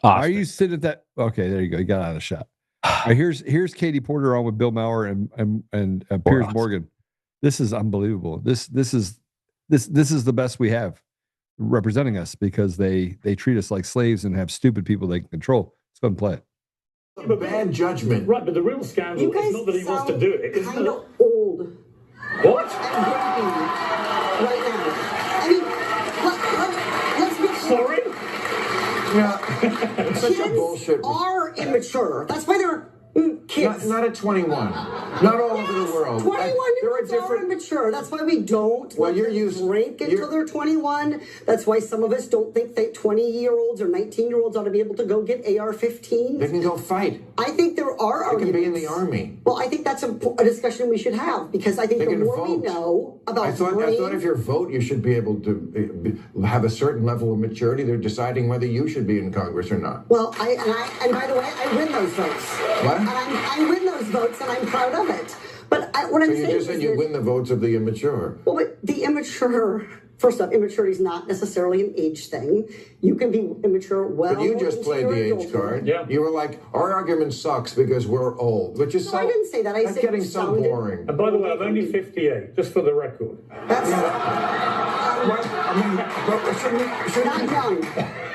Why are you sitting at that? Okay, there you go. You got out of the shot. All right, here's Katy Porter on with Bill Maher and Piers Morgan. This is unbelievable. This is the best we have representing us because they treat us like slaves and have stupid people they can control. Let's go and play it. Bad judgment. Right, but the real scandal is not that he wants to do it. It's kind of old. What? Right now. I mean, let's be sorry. Yeah, it's such a bullshit. Are immature. That's why they're kids. Not at 21. Not all over the world. 21 are immature. That's why we don't let them drink until they're 21. That's why some of us don't think that 20-year-olds or 19-year-olds ought to be able to go get AR-15s. They can go fight. I think there are arguments. They can be in the army. Well, I think that's a discussion we should have because I think the more we know about I thought if you vote, you should be able to have a certain level of maturity. They're deciding whether you should be in Congress or not. Well, and by the way, I win those votes. What? And I win those votes, and I'm proud of it. But what I'm saying is you just said you win the votes of the immature. Well, but the immature, first off, immaturity is not necessarily an age thing. You can be immature well. But you just played the age card. Yeah. You were like, our argument sucks because we're old, which is I didn't say that. I said getting so boring. And by the way, I'm only 58, just for the record. That's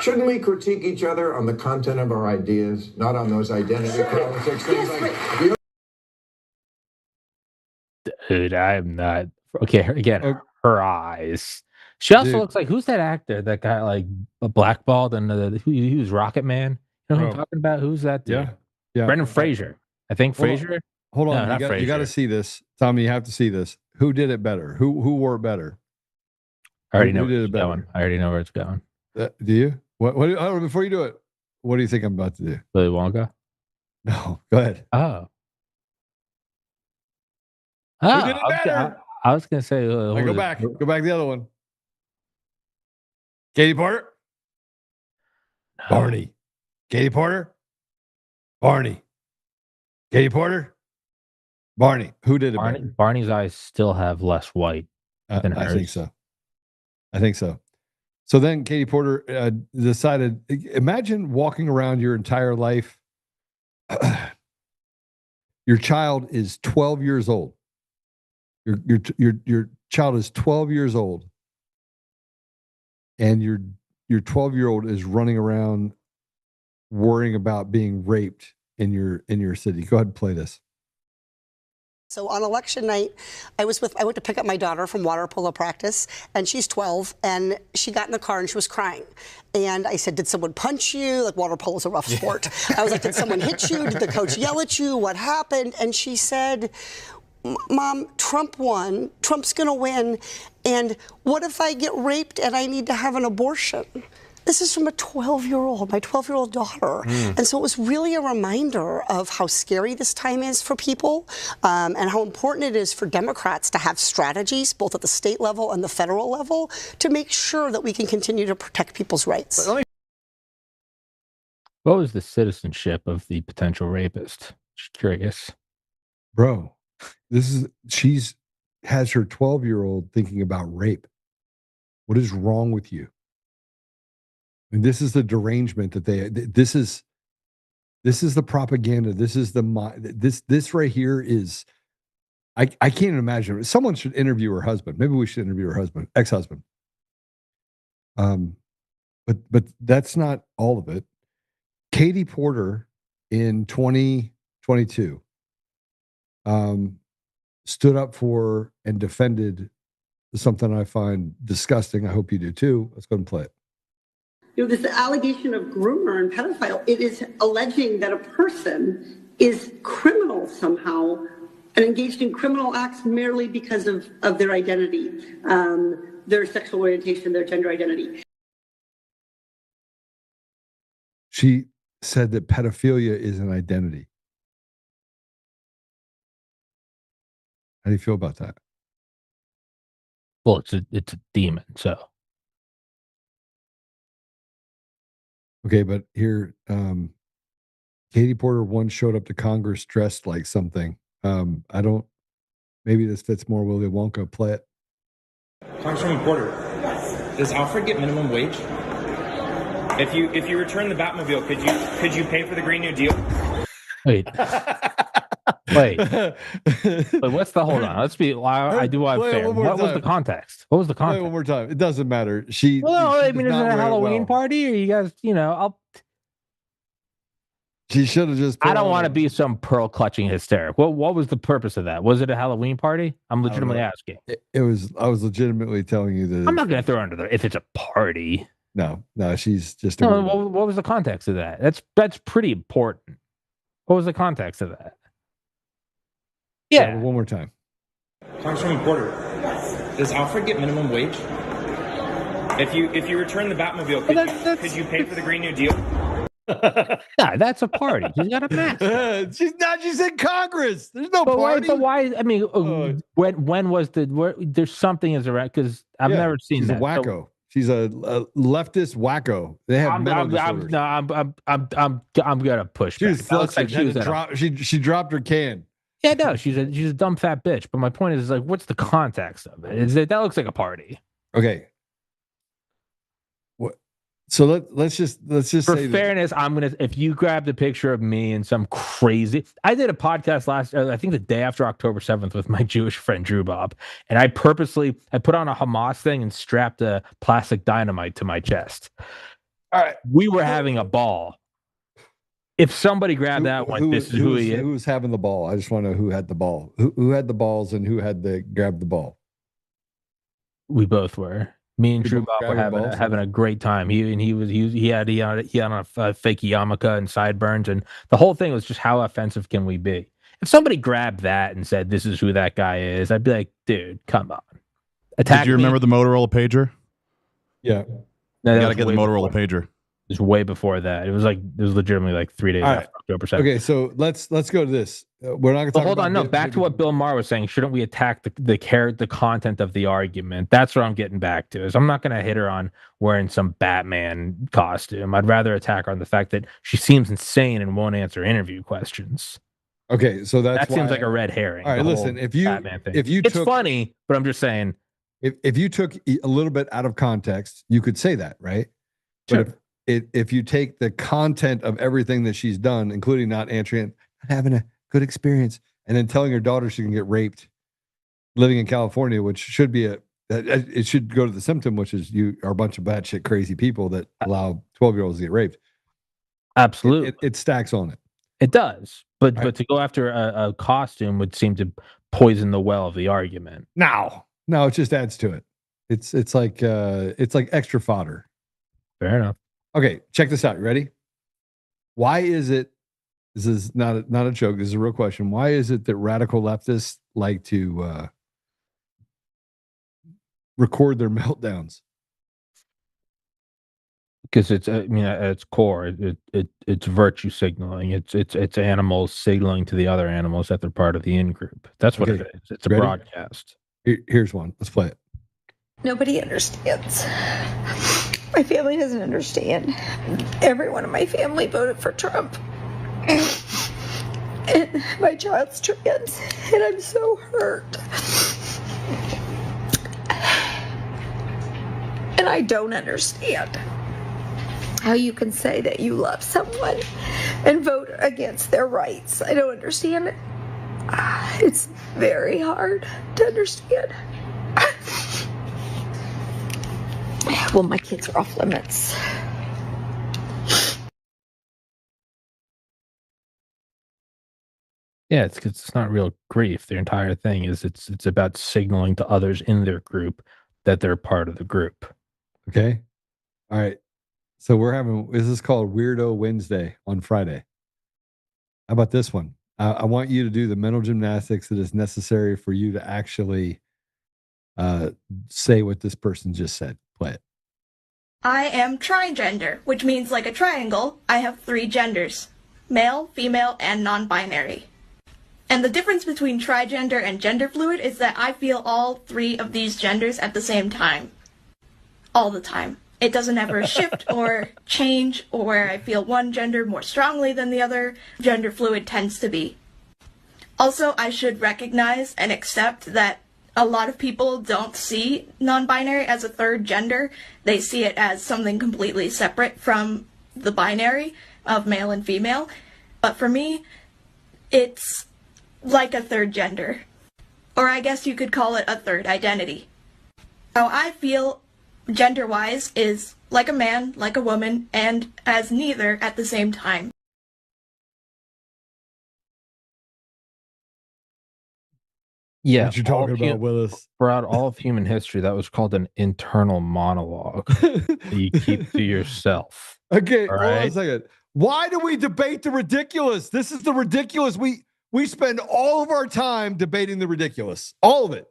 Shouldn't we critique each other on the content of our ideas, not on those identity politics things like? Dude, I'm not okay. Again, her eyes. She also looks like who's that actor that got like blackballed and he was Rocket Man? You know who I'm talking about? Who's that dude? Yeah. Brendan Fraser. I think Fraser. Hold on, you got to see this, Tommy. You have to see this. Who did it better? Who wore it better? I already know where it's going. I already know where it's going. Do you? What before you do it, what do you think I'm about to do? Willy Wonka? No, go ahead. Oh, who did it better? I was gonna say. Go back to the other one. Katy Porter, Barney. Katy Porter, Barney. Katy Porter, Barney. Who did it better? Barney's eyes still have less white than hers. I think so. So then Katy Porter decided, imagine walking around your entire life. Your child is 12 years old. Your child is 12 years old. And your 12-year-old is running around worrying about being raped in your city. Go ahead and play this. So on election night, I went to pick up my daughter from water polo practice, and she's 12, and she got in the car and she was crying. And I said, did someone punch you? Like, water polo is a rough sport. I was like, did someone hit you? Did the coach yell at you? What happened? And she said, Mom, Trump won. Trump's going to win. And what if I get raped and I need to have an abortion? This is from a 12-year-old, my 12-year-old daughter. And so it was really a reminder of how scary this time is for people, and how important it is for Democrats to have strategies, both at the state level and the federal level, to make sure that we can continue to protect people's rights. What was the citizenship of the potential rapist? Just curious. Bro, she's has her 12-year-old thinking about rape. What is wrong with you? And this is the derangement that this is the propaganda. This is this right here is, I can't imagine. Someone should interview her husband. Maybe we should interview her husband, ex-husband. But that's not all of it. Katy Porter in 2022 stood up for and defended something I find disgusting. I hope you do too. Let's go and play it. This allegation of groomer and pedophile, it is alleging that a person is criminal somehow and engaged in criminal acts merely because of their identity, their sexual orientation, their gender identity. She said that pedophilia is an identity. How do you feel about that? Well, it's a demon, so. Okay, but here, Katy Porter once showed up to Congress dressed like something. Maybe this fits more Willy Wonka. Play it. Congresswoman Porter, does Alfred get minimum wage? If you return the Batmobile, could you pay for the Green New Deal? Wait. But what's the hold on? Let's be. I do want fair. What was the context? What was the context? One more time. It doesn't matter. Well, I mean, is it a Halloween party, or you guys? She should have just. I don't want to be some pearl clutching hysteric. What was the purpose of that? Was it a Halloween party? I'm legitimately asking. It was. I was legitimately telling you that. I'm not going to throw her under there if it's a party. No, she's just. No, what was the context of that? That's pretty important. What was the context of that? Yeah. One more time. Congresswoman Porter, does Alfred get minimum wage? If you return the Batmobile, could you pay for the Green New Deal? Nah, that's a party. She's got a mask. She's in Congress. There's no party. But why? I mean, when was there's something as a because I've never seen she's that. A wacko. So, she's a leftist wacko. They have mental disorders. I'm gonna push back. That looks like she dropped her can. Yeah, no, she's a dumb fat bitch. But my point is like, what's the context of it? Is that looks like a party? Okay. What? So let's just for say fairness, if you grabbed a picture of me and some crazy, I did a podcast I think the day after October 7th with my Jewish friend Drew Bob, and I put on a Hamas thing and strapped a plastic dynamite to my chest. All right, we were having a ball. If somebody grabbed that one, this is who he is. Who was having the ball? I just want to know who had the ball. Who had the balls and who had the grab the ball? We both were. Me and Drew Bob were having a great time. He had on a fake yarmulke and sideburns, and the whole thing was just how offensive can we be? If somebody grabbed that and said this is who that guy is, I'd be like, dude, come on. Did you remember the Motorola pager? Yeah, you got to get the Motorola pager. It was way before that. It was legitimately like 3 days after October 7th. Okay, so let's go to this. We're not going to talk hold on. No, back to what Bill Maher was saying. Shouldn't we attack the content of the argument? That's what I'm getting back to. Is I'm not going to hit her on wearing some Batman costume. I'd rather attack her on the fact that she seems insane and won't answer interview questions. Okay, so that seems like a red herring. All right, listen. It's funny, but I'm just saying. If you took a little bit out of context, you could say that, right? Sure. But if you take the content of everything that she's done, including not answering, having a good experience, and then telling her daughter she can get raped, living in California, which should be it should go to the symptom, which is you are a bunch of batshit crazy people that allow 12-year-olds to get raped. Absolutely, it stacks on it. It does, but to go after a costume would seem to poison the well of the argument. No, it just adds to it. It's like extra fodder. Fair enough. Okay, check this out. You ready? Why is it? This is not a joke. This is a real question. Why is it that radical leftists like to record their meltdowns? Because it's, I mean, at its core, it's virtue signaling. It's animals signaling to the other animals that they're part of the in-group. That's what it is. It's a broadcast. Here's one. Let's play it. Nobody understands. My family doesn't understand. Everyone in my family voted for Trump. And my child's trans, and I'm so hurt. And I don't understand how you can say that you love someone and vote against their rights. I don't understand it. It's very hard to understand. Well, my kids are off limits. Yeah, it's not real grief. Their entire thing is it's about signaling to others in their group that they're part of the group. Okay. All right. So this is called Weirdo Wednesday on Friday. How about this one? I want you to do the mental gymnastics that is necessary for you to actually say what this person just said. Play it. I am trigender, which means like a triangle, I have 3 genders: male, female, and non-binary. And the difference between trigender and gender fluid is that I feel all 3 of these genders at the same time. All the time. It doesn't ever shift or change, or where I feel one gender more strongly than the other. Gender fluid tends to be. Also, I should recognize and accept that a lot of people don't see non-binary as a third gender. They see it as something completely separate from the binary of male and female. But for me, it's like a third gender. Or I guess you could call it a third identity. How I feel gender-wise is like a man, like a woman, and as neither at the same time. Yeah, what you talking about, Willis? Throughout all of human history, that was called an internal monologue that you keep to yourself. Okay, all hold on a right? second. Why do we debate the ridiculous? This is the ridiculous. We spend all of our time debating the ridiculous. All of it.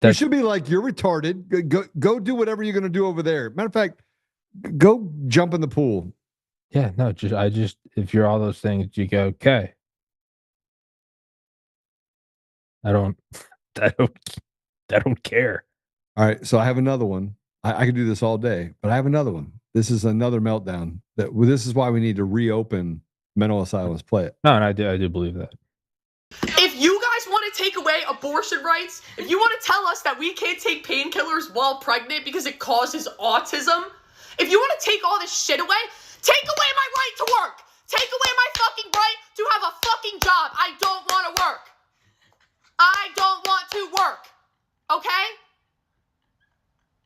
You should be like, you're retarded. Go do whatever you're going to do over there. Matter of fact, go jump in the pool. Yeah, no, if you're all those things, you go, okay. I don't care. All right, so I have another one. I could do this all day, but I have another one. This is another meltdown. This is why we need to reopen mental asylums. Play it. No, and I do believe that. If you guys want to take away abortion rights, if you want to tell us that we can't take painkillers while pregnant because it causes autism, if you want to take all this shit away, take away my right to work. Take away my fucking right to have a fucking job. I don't want to work. I don't want to work. Okay?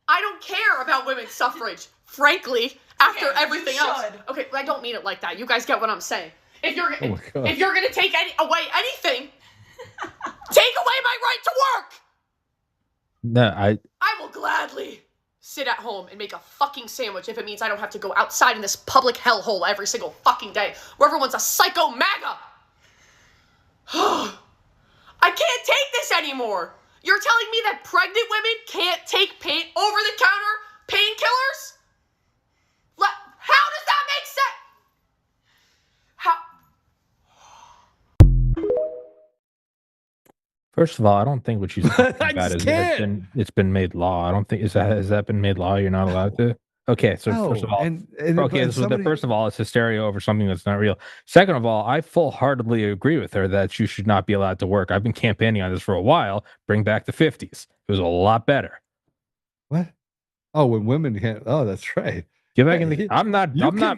I don't care about women's suffrage, frankly, after everything else. Okay, I don't mean it like that. You guys get what I'm saying. If you're gonna take away anything, take away my right to work. No, I will gladly sit at home and make a fucking sandwich if it means I don't have to go outside in this public hellhole every single fucking day where everyone's a psycho MAGA. I can't take this anymore. You're telling me that pregnant women can't take over-the-counter painkillers? How does that make sense? First of all, I don't think what she's talking about is it's been made law. I don't think has that been made law? You're not allowed to. Okay, so first of all, first of all, it's hysteria over something that's not real. Second of all, I full-heartedly agree with her that you should not be allowed to work. I've been campaigning on this for a while. Bring back the 50s. It was a lot better. What? Oh, when women can't. Oh, that's right. Get back in the. I'm not.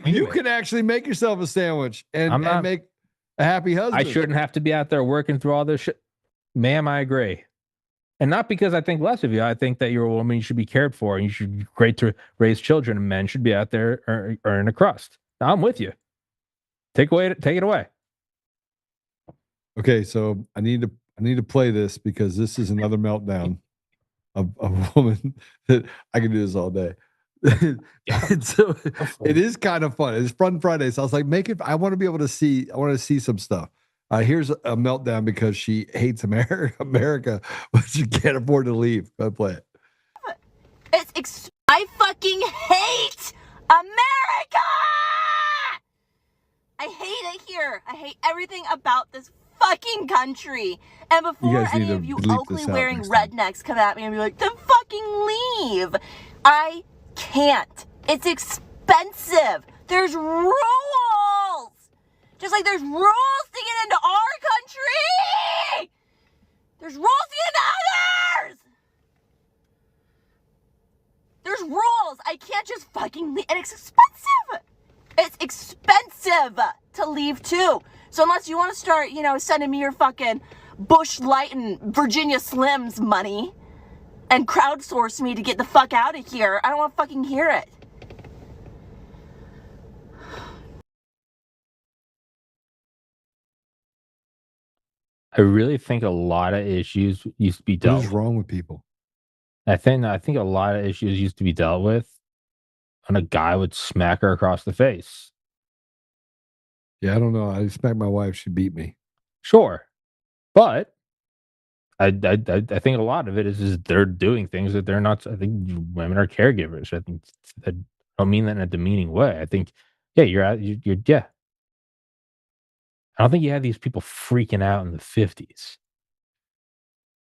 You can actually make yourself a sandwich and make a happy husband. I shouldn't have to be out there working through all this shit, ma'am. I agree. And not because I think less of you. I think that you're a woman, you should be cared for, and you should be great to raise children, and men should be out there earning a crust. Now, I'm with you. Take it away. Okay, so I need I need to play this because this is another meltdown of a woman that I can do this all day. And so it is kind of fun. It's Fun Friday. So I was like, make it. I want to be able to see. I want to see some stuff. Here's a meltdown because she hates America, but she can't afford to leave. Go play it. I fucking hate America! I hate it here. I hate everything about this fucking country. And before any of you Oakley-wearing rednecks come at me and be like, then fucking leave. I can't. It's expensive. There's rules. Just like there's rules to get into our country. There's rules to get into others. There's rules. I can't just fucking leave. And it's expensive. It's expensive to leave too. So unless you want to start, sending me your fucking Bush Light and Virginia Slims money and crowdsource me to get the fuck out of here, I don't want to fucking hear it. I really think a lot of issues used to be dealt with. What is wrong with people? I think a lot of issues used to be dealt with when a guy would smack her across the face. Yeah, I don't know. I smacked my wife. She beat me. Sure. But I think a lot of it is they're doing things that they're not. I think women are caregivers. I think I don't mean that in a demeaning way. I think, yeah, yeah. I don't think you had these people freaking out in the 50s.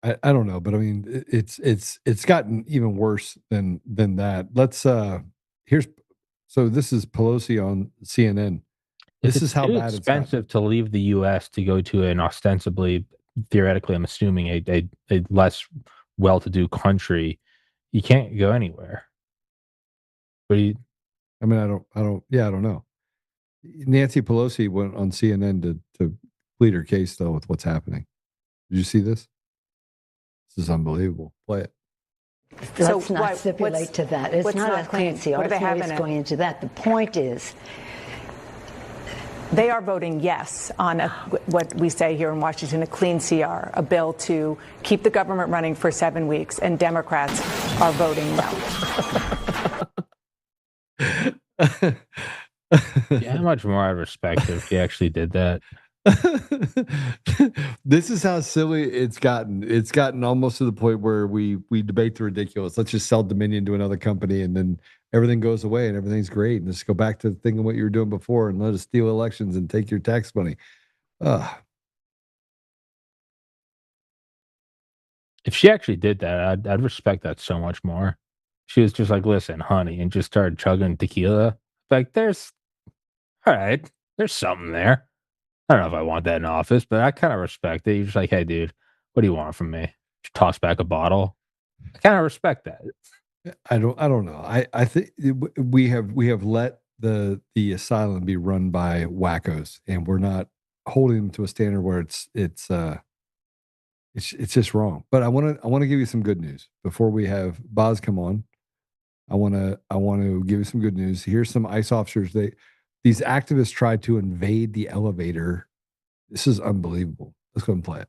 I don't know, but I mean, it's gotten even worse than that. Let's so this is Pelosi on CNN. This is how bad it's expensive to leave the U.S. to go to an ostensibly, theoretically, I'm assuming a less well-to-do country. You can't go anywhere. But I don't know. Nancy Pelosi went on CNN to plead her case though with what's happening. Did you see this? This is unbelievable. Play it. Let's not stipulate to that. It's not a fancy argument going into that. The point is, they are voting yes on what we say here in Washington, a clean CR, a bill to keep the government running for 7 weeks, and Democrats are voting no. Yeah, how much more I respect if she actually did that. This is how silly it's gotten. It's gotten almost to the point where we debate the ridiculous. Let's just sell Dominion to another company and then everything goes away and everything's great. And just go back to thinking what you were doing before and let us steal elections and take your tax money. If she actually did that, I'd respect that so much more. She was just like, listen, honey, and just started chugging tequila. Like, there's something there. I don't know if I want that in office, but I kind of respect it. You're just like, hey, dude, what do you want from me? Just toss back a bottle. I kind of respect that. I don't know. I think we have let the asylum be run by wackos, and we're not holding them to a standard where it's just wrong. But I want to give you some good news before we have Boz come on. I want to give you some good news. Here's some ICE officers. These activists tried to invade the elevator. This is unbelievable. Let's go and play it.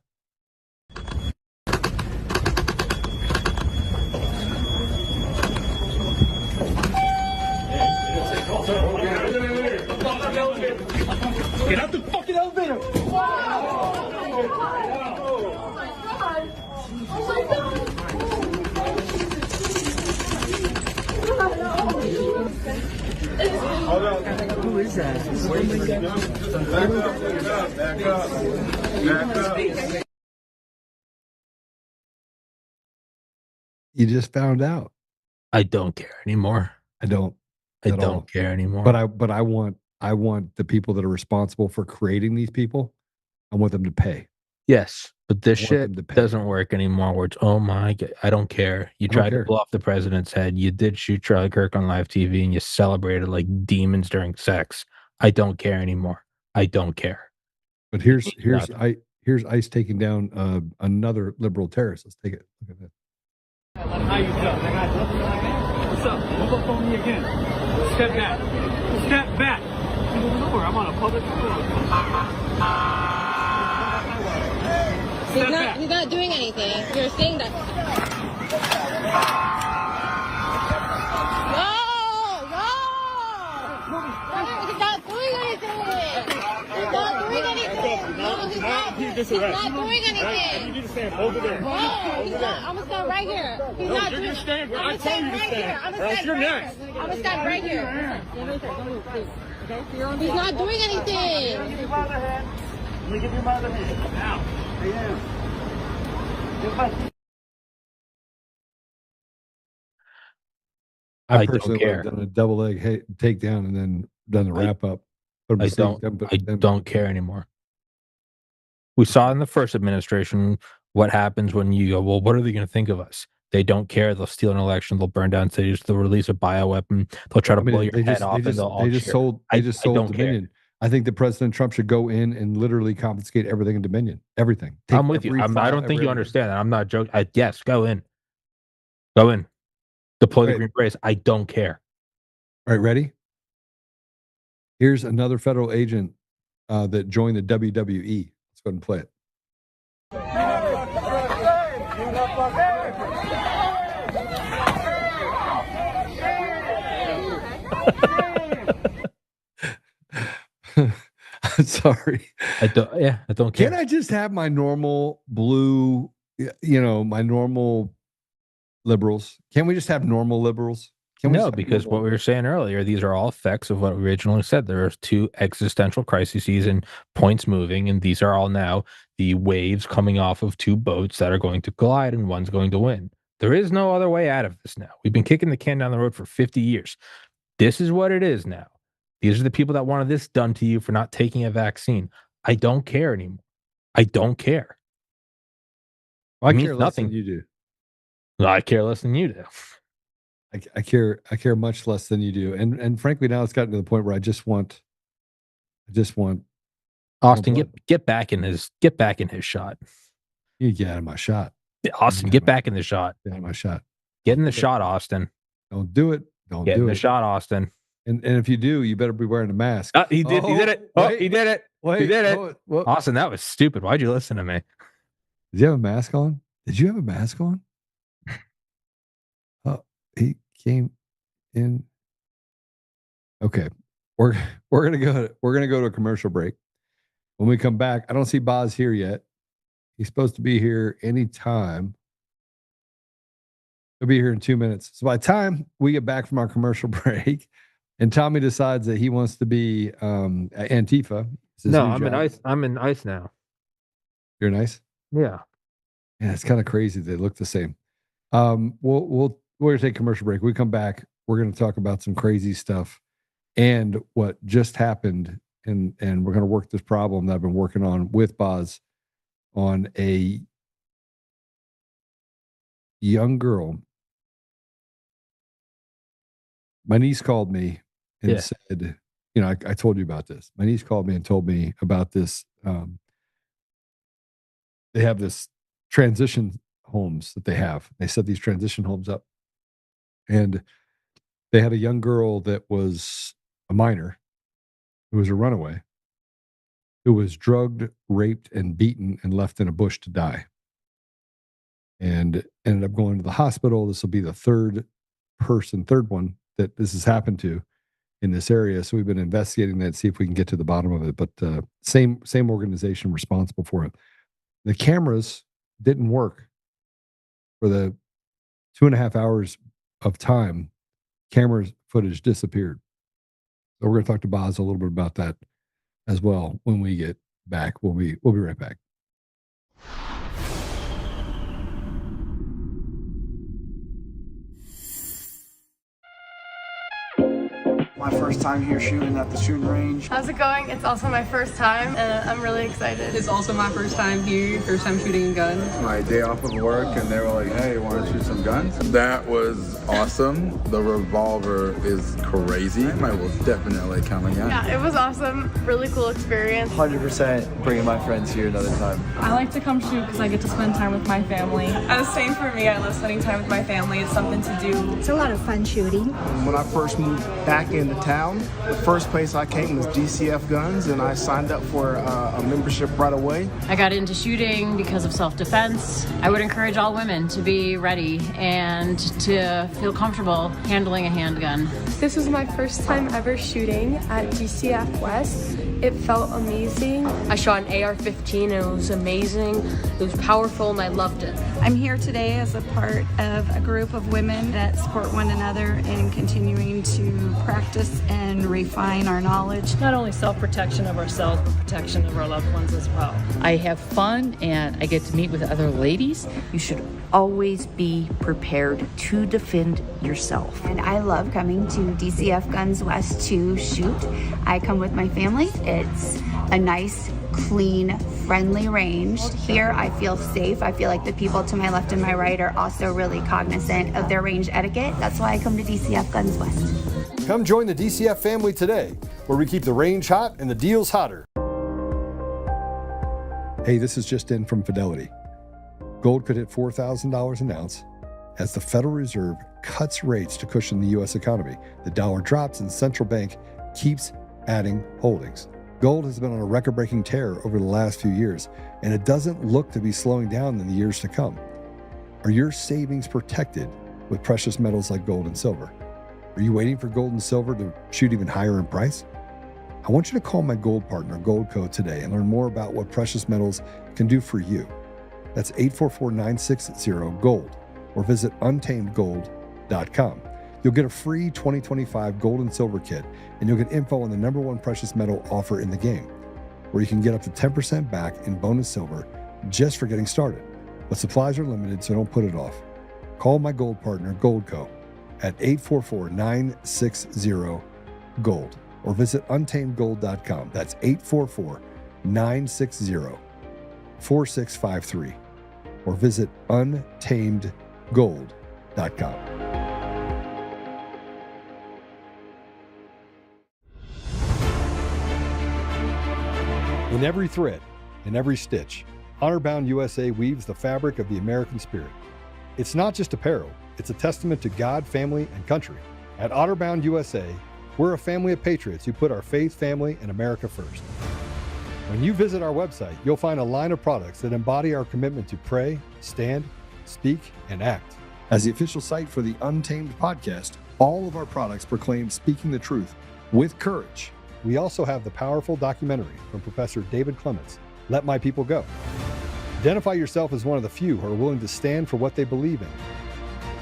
Get out the fucking elevator! Who is that? Back up. You just found out. I don't care anymore. I don't care anymore. But I want the people that are responsible for creating these people. I want them to pay. Yes, but this shit doesn't work anymore. Where it's, oh my God, I don't care. You tried to blow off the president's head. You did shoot Charlie Kirk on live TV, and you celebrated like demons during sex. I don't care anymore. I don't care. But here's ICE taking down another liberal terrorist. Let's take it. Look at this. How you feel? What's up? Don't up on me again. Step back. Step back. I'm on a public road. He's not doing anything. You're saying that. No! He's not doing anything. He's not doing anything. No, he's not doing anything. You need to stand over there. No, he's not. I'm gonna stand right here. He's not doing anything. I told you to stand. That's your next. I'm gonna stand right here. He's not doing anything. Let me give you my other hand. Let me give you my other hand. Now. I personally would have done a double leg takedown and then done the wrap up. I don't care anymore. We saw in the first administration what happens when you go, well, what are they going to think of us? They don't care. They'll steal an election. They'll burn down cities. They'll release a bioweapon. They'll try to blow your head off. They just sold Dominion. I think that President Trump should go in and literally confiscate everything in Dominion. Everything. I'm with you. I don't think you understand that. I'm not joking. Yes, go in. Go in. Deploy the Green Berets. I don't care. All right, ready? Here's another federal agent that joined the WWE. Let's go ahead and play it. I'm sorry. I don't care. Can I just have my normal blue, my normal liberals? Can we just have normal liberals? No, because what we were saying earlier, these are all effects of what we originally said. There are two existential crises and points moving, and these are all now the waves coming off of two boats that are going to collide, and one's going to win. There is no other way out of this now. We've been kicking the can down the road for 50 years. This is what it is now. These are the people that wanted this done to you for not taking a vaccine. I don't care anymore. I don't care. Well, I care less than you do. No, I care less than you do. I care much less than you do. And frankly, now it's gotten to the point where I just want Austin, get back in his shot. You get out of my shot. Austin, get back in the shot. Get out of my shot. Get in the shot, Austin. Don't do it. Get in the shot, Austin. And if you do, you better be wearing a mask. He did it. He did it. He did it. Austin, that was stupid. Why'd you listen to me? Did you have a mask on? Did you have a mask on? He came in. Okay. We're gonna go to a commercial break. When we come back, I don't see Boz here yet. He's supposed to be here anytime. He'll be here in 2 minutes. So by the time we get back from our commercial break, and Tommy decides that he wants to be Antifa. No, I'm in ICE now. You're in ICE? Yeah. Yeah, it's kind of crazy. They look the same. We're going to take a commercial break. When we come back, we're going to talk about some crazy stuff and what just happened. And we're going to work this problem that I've been working on with Boz on a young girl. My niece called me and said, I told you about this. My niece called me and told me about this. They have this transition homes that they have. They set these transition homes up. And they had a young girl that was a minor, who was a runaway, who was drugged, raped, and beaten and left in a bush to die. And ended up going to the hospital. This will be the third one that this has happened to in this area. So we've been investigating that, see if we can get to the bottom of it. But same organization responsible for it. The cameras didn't work for the 2.5 hours of time. Camera footage disappeared. So we're going to talk to Boz a little bit about that as well when we get back. We'll be right back. My first time here shooting at the shooting range. How's it going? It's also my first time, and I'm really excited. It's also my first time here, first time shooting a gun. My day off of work, and they were like, hey, want to shoot some guns? That was awesome. The revolver is crazy. I will definitely count again. Yeah, it was awesome. Really cool experience. 100% bringing my friends here another time. I like to come shoot because I get to spend time with my family. Same for me. I love spending time with my family. It's something to do. It's a lot of fun shooting. When I first moved back into into town. The first place I came was DCF Guns, and I signed up for a membership right away. I got into shooting because of self-defense. I would encourage all women to be ready and to feel comfortable handling a handgun. This was my first time ever shooting at DCF West. It felt amazing. I shot an AR-15 and it was amazing. It was powerful and I loved it. I'm here today as a part of a group of women that support one another in continuing to practice and refine our knowledge. Not only self-protection of ourselves, but protection of our loved ones as well. I have fun and I get to meet with other ladies. You should always be prepared to defend yourself. And I love coming to DCF Guns West to shoot. I come with my family. It's a nice, clean, friendly range. Here I feel safe. I feel like the people to my left and my right are also really cognizant of their range etiquette. That's why I come to DCF Guns West. Come join the DCF family today, where we keep the range hot and the deals hotter. Hey, this is just in from Fidelity. Gold could hit $4,000 an ounce as the Federal Reserve cuts rates to cushion the U.S. economy. The dollar drops and the central bank keeps adding holdings. Gold has been on a record-breaking tear over the last few years, and it doesn't look to be slowing down in the years to come. Are your savings protected with precious metals like gold and silver? Are you waiting for gold and silver to shoot even higher in price? I want you to call my gold partner, Goldco, today and learn more about what precious metals can do for you. That's 844-960-GOLD or visit untamedgold.com. You'll get a free 2025 gold and silver kit, and you'll get info on the #1 precious metal offer in the game, where you can get up to 10% back in bonus silver just for getting started. But supplies are limited, so don't put it off. Call my gold partner, Goldco, at 844-960-GOLD or visit untamedgold.com. That's 844-960-4653 or visit untamedgold.com. In every thread, in every stitch, Honor-Bound USA weaves the fabric of the American spirit. It's not just apparel, it's a testament to God, family, and country. At Honor-Bound USA, we're a family of patriots who put our faith, family, and America first. When you visit our website, you'll find a line of products that embody our commitment to pray, stand, speak, and act. As the official site for the Untamed podcast, all of our products proclaim speaking the truth with courage. We also have the powerful documentary from Professor David Clements, Let My People Go. Identify yourself as one of the few who are willing to stand for what they believe in.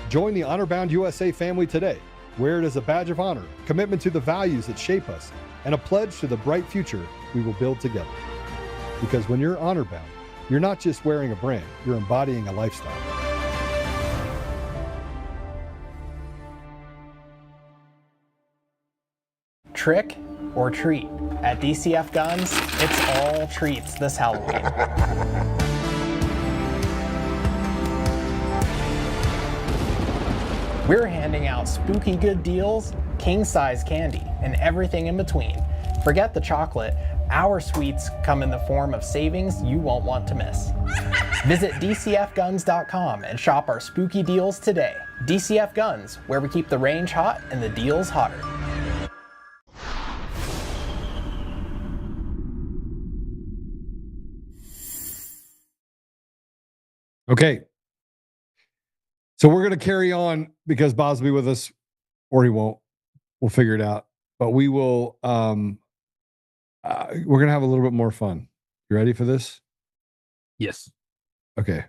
Join the Honor-Bound USA family today. Wear it as a badge of honor, commitment to the values that shape us, and a pledge to the bright future we will build together. Because when you're honor-bound, you're not just wearing a brand, you're embodying a lifestyle. Trick or treat? At DCF Guns, it's all treats this Halloween. We're handing out spooky good deals, king-size candy, and everything in between. Forget the chocolate, our sweets come in the form of savings you won't want to miss. Visit DCFguns.com and shop our spooky deals today. DCF Guns, where we keep the range hot and the deals hotter. Okay. So we're going to carry on because Bob's will be with us, or he won't. We'll figure it out. But we will, we're going to have a little bit more fun. You ready for this? Yes. Okay.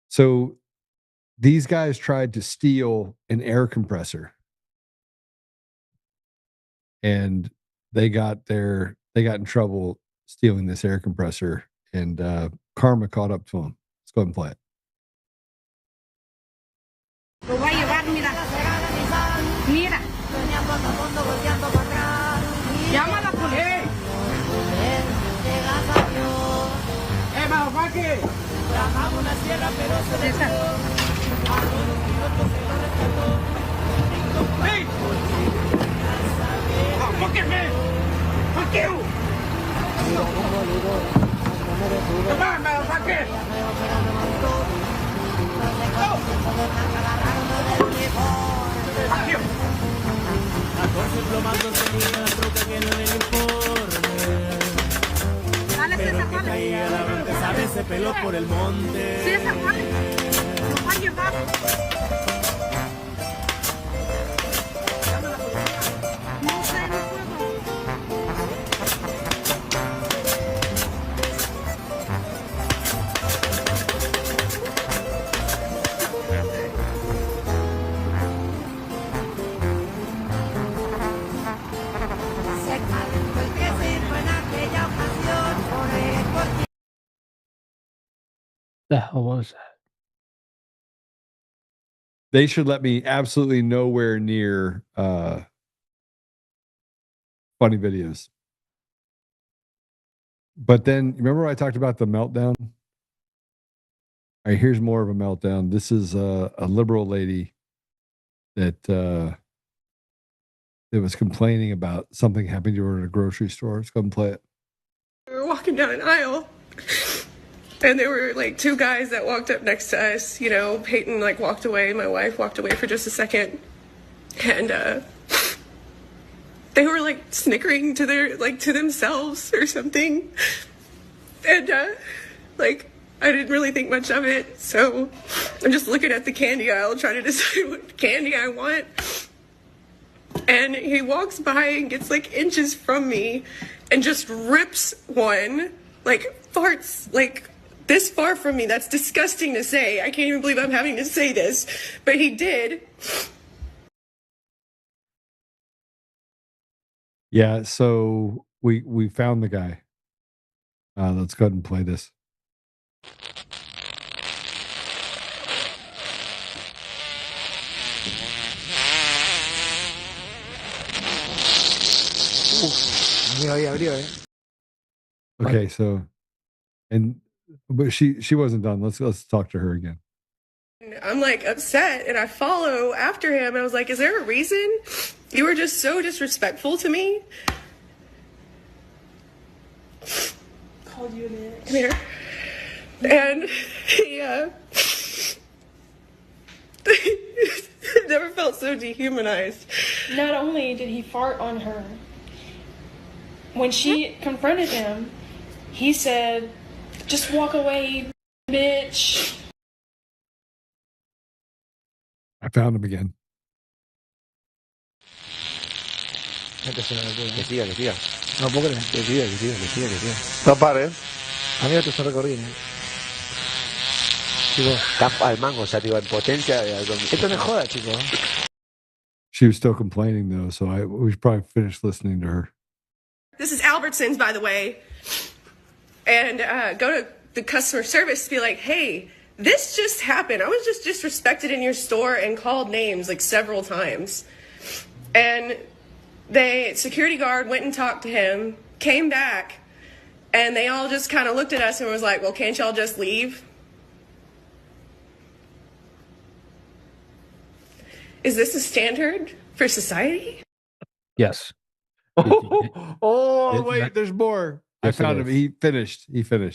So these guys tried to steal an air compressor. And they got in trouble stealing this air compressor, and karma caught up to them. Let's go ahead and play it. Lo voy a llevar, mira. Mira. Llama a la policía. Motherfucker. Trabajamos una sierra, pero se desató. Hey! Oh, fuck it, man! Fuck you! Come on, motherfucker! Oh! Fuck you! The hell was that? They should let me absolutely nowhere near funny videos. But then remember I talked about the meltdown? All right, here's more of a meltdown. This is a liberal lady that was complaining about something happening to her in a grocery store. Let's go and play it. We were walking down an aisle, and there were like two guys that walked up next to us. You know, Peyton like walked away. My wife walked away for just a second, and they were like snickering to to themselves or something, and like I didn't really think much of it. So I'm just looking at the candy aisle trying to decide what candy I want. And he walks by and gets like inches from me and just rips one, like farts like this far from me. That's disgusting to say. I can't even believe I'm having to say this, but he did. Yeah, so we found the guy. Let's go ahead and play this. Okay, so but she wasn't done. Let's talk to her again. I'm like upset and I follow after him. I was like, is there a reason? You were just so disrespectful to me. Called you a minute. Come here. And he never felt so dehumanized. Not only did he fart on her, when she confronted him, he said, just walk away, bitch. I found him again. Que siga. No, ¿por qué no? Que siga. No pares. Amigo, te recorrido. Chico. Está al mango, o sea, digo, en potencia. Esto no es joda, chico. She was still complaining though, so we should probably finish listening to her. This is Albertsons, by the way. And go to the customer service to be like, hey, this just happened. I was just disrespected in your store and called names like several times. And security guard went and talked to him, came back, and they all just kind of looked at us and was like, well, can't y'all just leave? Is this a standard for society? Yes. Wait, there's more. I found him. He finished. Amigo.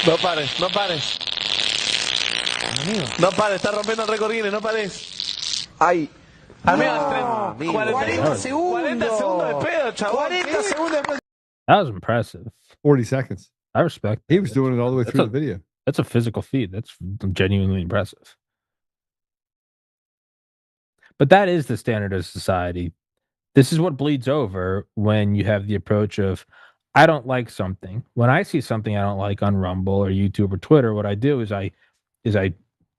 No pares. Amigo. No pares, está rompiendo el récord Guinness, no pares. Ay. Amigo, 40 segundos. 40 segundos de pedo, chabón. 40 segundos de pedo. That was impressive. 40 seconds. I respect He was doing it all the way through the video. That's a physical feat. That's genuinely impressive. But that is the standard of society. This is what bleeds over when you have the approach of, I don't like something. When I see something I don't like on Rumble or YouTube or Twitter, what I do is I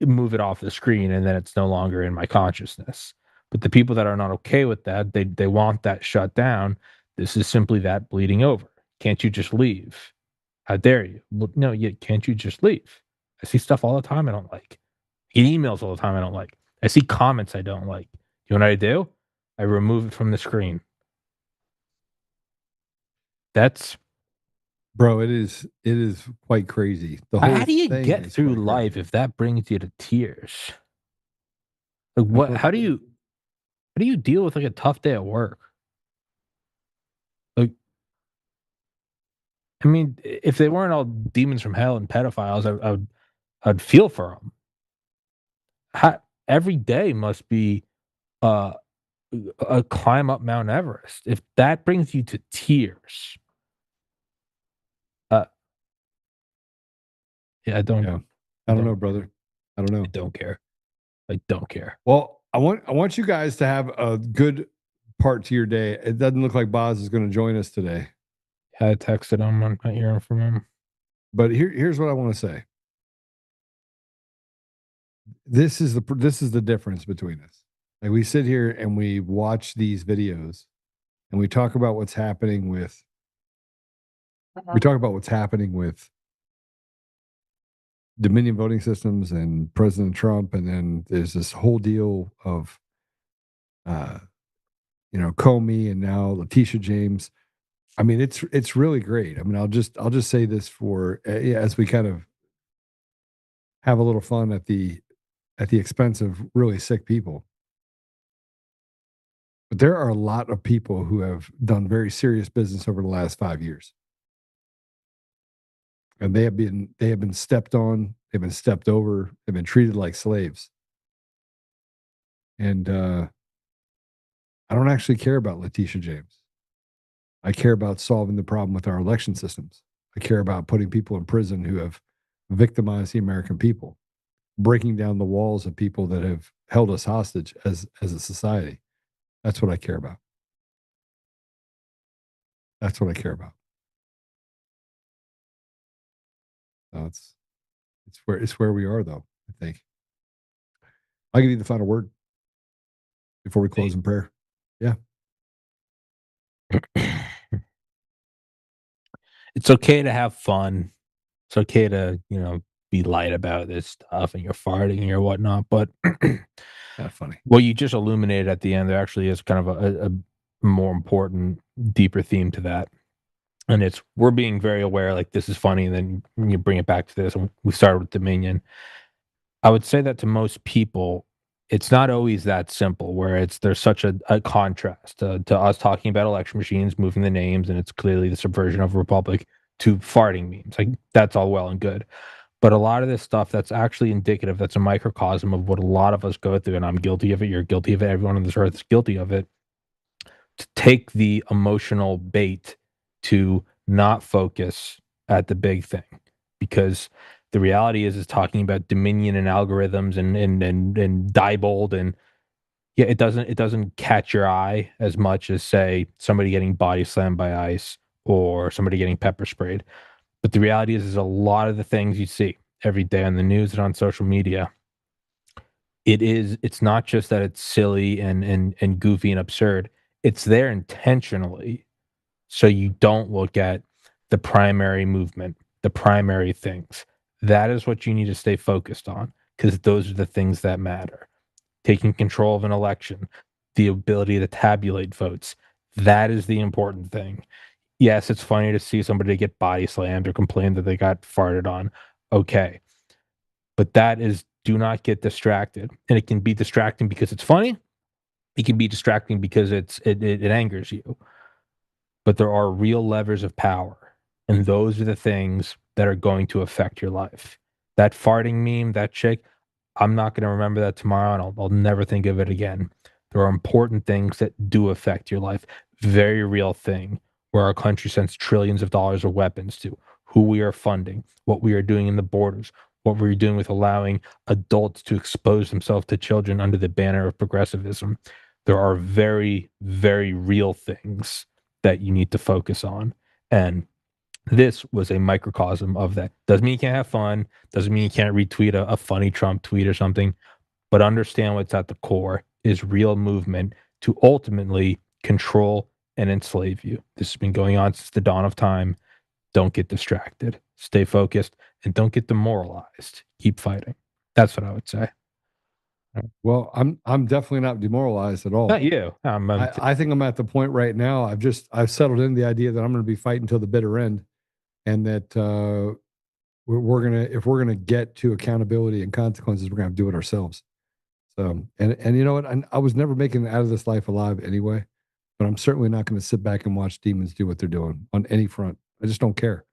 move it off the screen and then it's no longer in my consciousness. But the people that are not okay with that, they want that shut down. This is simply that bleeding over. Can't you just leave? How dare you? No, can't you just leave? I see stuff all the time I don't like. I get emails all the time I don't like. I see comments I don't like. You know what I do? I remove it from the screen. That's... Bro, it is quite crazy. How do you get through life if that brings you to tears? Like what? How do you deal with like a tough day at work? Like, I mean, if they weren't all demons from hell and pedophiles, I'd feel for them. every day must be a climb up Mount Everest. If that brings you to tears, I don't. Yeah. I don't know, brother. I don't know. I don't care. I don't care. Well, I want you guys to have a good part to your day. It doesn't look like Boz is going to join us today. I texted him. I'm not hearing from him. But here's what I want to say. This is the difference between us. Like, we sit here and we watch these videos and we talk about what's happening with Dominion voting systems and President Trump, and then there's this whole deal of Comey and now Letitia James. I mean, it's really great. I mean, I'll just say this for as we kind of have a little fun at the expense of really sick people. But there are a lot of people who have done very serious business over the last 5 years. And they have been stepped on, they've been stepped over, they've been treated like slaves. And I don't actually care about Letitia James. I care about solving the problem with our election systems. I care about putting people in prison who have victimized the American people, breaking down the walls of people that have held us hostage as a society. That's what I care about. That's what I care about. It's where we are, though, I think. I give you the final word before we close in prayer. Yeah. It's okay to have fun. It's okay to, be light about this stuff and you're farting and you're whatnot. But not funny. What you just illuminated at the end, there actually is kind of a more important, deeper theme to that. And it's, we're being very aware, like, this is funny, and then you bring it back to this. And we started with Dominion. I would say that to most people, it's not always that simple, where there's such a contrast to us talking about election machines, moving the names, and it's clearly the subversion of a republic, to farting memes. Like, that's all well and good. But a lot of this stuff that's actually indicative, that's a microcosm of what a lot of us go through, and I'm guilty of it, you're guilty of it, everyone on this earth is guilty of it, to take the emotional bait to not focus at the big thing. Because the reality is talking about Dominion and algorithms and Diebold, and yeah, it doesn't catch your eye as much as, say, somebody getting body slammed by ICE or somebody getting pepper sprayed. But the reality is a lot of the things you see every day on the news and on social media, it's not just that it's silly and goofy and absurd. It's there intentionally, so you don't look at the primary movement, the primary things. That is what you need to stay focused on, because those are the things that matter. Taking control of an election, the ability to tabulate votes, that is the important thing. Yes, it's funny to see somebody get body slammed or complain that they got farted on. Okay. But that is, do not get distracted. And it can be distracting because it's funny. It can be distracting because it angers you. But there are real levers of power. And those are the things that are going to affect your life. That farting meme, that chick, I'm not going to remember that tomorrow, and I'll never think of it again. There are important things that do affect your life. Very real thing, where our country sends trillions of dollars of weapons to, who we are funding, what we are doing in the borders, what we're doing with allowing adults to expose themselves to children under the banner of progressivism. There are very, very real things that you need to focus on. And this was a microcosm of that. Doesn't mean you can't have fun. Doesn't mean you can't retweet a funny Trump tweet or something. But understand what's at the core is real movement to ultimately control and enslave you. This has been going on since the dawn of time. Don't get distracted. Stay focused and don't get demoralized. Keep fighting. That's what I would say. Well, I'm definitely not demoralized at all. Not you. I think I'm at the point right now. I've settled in the idea that I'm going to be fighting till the bitter end, and that if we're gonna get to accountability and consequences, we're gonna have to do it ourselves. So, and you know what? I was never making it out of this life alive anyway, but I'm certainly not going to sit back and watch demons do what they're doing on any front. I just don't care.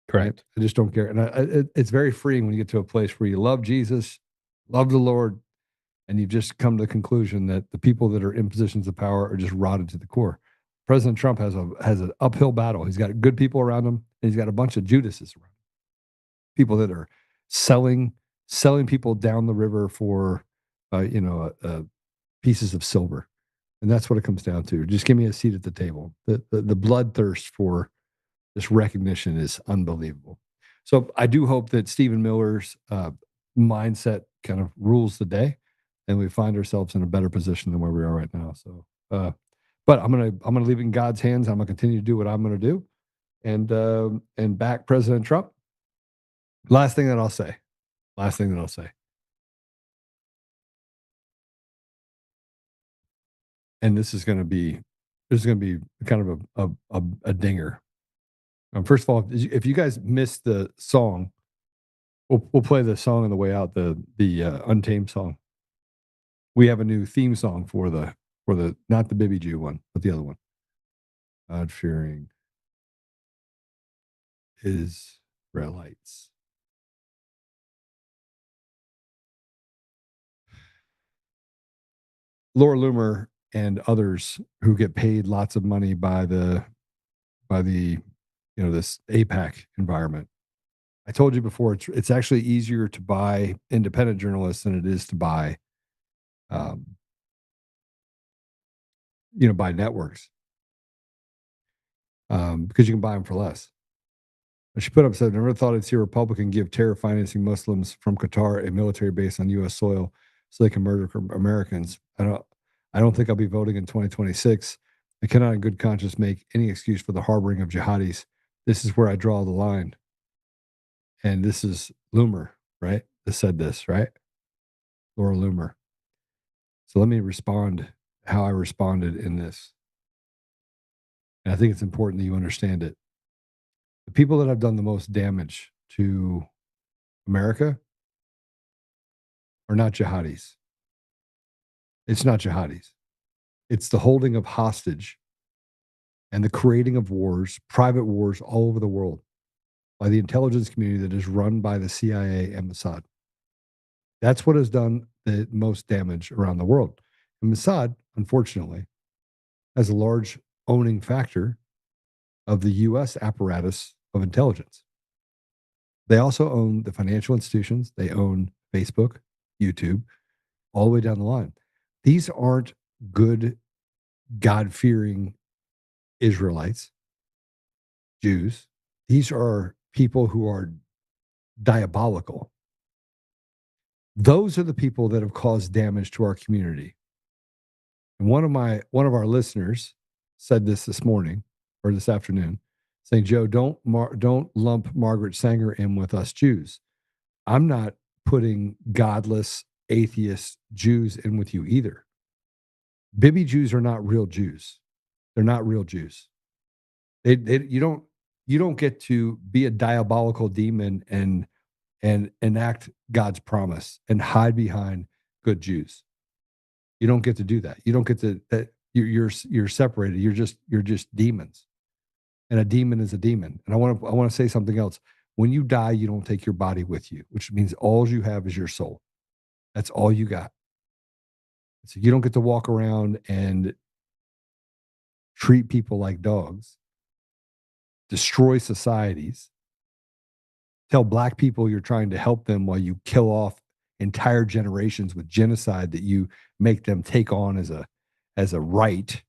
Correct. I just don't care. And it's very freeing when you get to a place where you love Jesus, love the Lord, And you've just come to the conclusion that the people that are in positions of power are just rotted to the core. President Trump has an uphill battle. He's got good people around him, and he's got a bunch of Judases around him. People that are selling people down the river for, pieces of silver. And that's what it comes down to. Just give me a seat at the table. The bloodthirst for this recognition is unbelievable. So I do hope that Stephen Miller's mindset kind of rules the day, and we find ourselves in a better position than where we are right now. So, but I'm gonna leave it in God's hands. I'm gonna continue to do what I'm gonna do, and back President Trump. Last thing that I'll say. And this is going to be kind of a dinger. First of all, if you guys missed the song, we'll play the song on the way out, the Untamed song. We have a new theme song for the not the Baby Jew one, but the other one. God-fearing Israelites. Laura Loomer and others who get paid lots of money by the this APAC environment. I told you before, it's actually easier to buy independent journalists than it is to buy by networks, because you can buy them for less. She put up, said, never thought I'd see a Republican give terror financing Muslims from Qatar a military base on U.S. soil so they can murder Americans. I don't think I'll be voting in 2026. I cannot in good conscience make any excuse for the harboring of jihadis. This is where I draw the line. And this is Loomer, right? That said this, right? Laura Loomer. So let me respond how I responded in this. And I think it's important that you understand it. The people that have done the most damage to America are not jihadis. It's not jihadis. It's the holding of hostage and the creating of wars, private wars all over the world by the intelligence community that is run by the CIA and Mossad. That's what has done the most damage around the world. And Mossad, unfortunately, has a large owning factor of the U.S. apparatus of intelligence. They also own the financial institutions. They own Facebook, YouTube, all the way down the line. These aren't good, God-fearing Israelites, Jews. These are people who are diabolical. Those are the people that have caused damage to our community. And one of our listeners said this morning or this afternoon, saying, Joe, don't lump Margaret Sanger in with us Jews. I'm not putting godless, atheist Jews in with you either. Bibi Jews are not real Jews. They're not real Jews. You don't get to be a diabolical demon and enact God's promise and hide behind good Jews. You don't get to do that. You don't get to that. You're separated. You're just demons. And a demon is a demon. And I want to say something else. When you die, you don't take your body with you, which means all you have is your soul. That's all you got. So you don't get to walk around and treat people like dogs, destroy societies, tell black people you're trying to help them while you kill off entire generations with genocide that you make them take on as a right.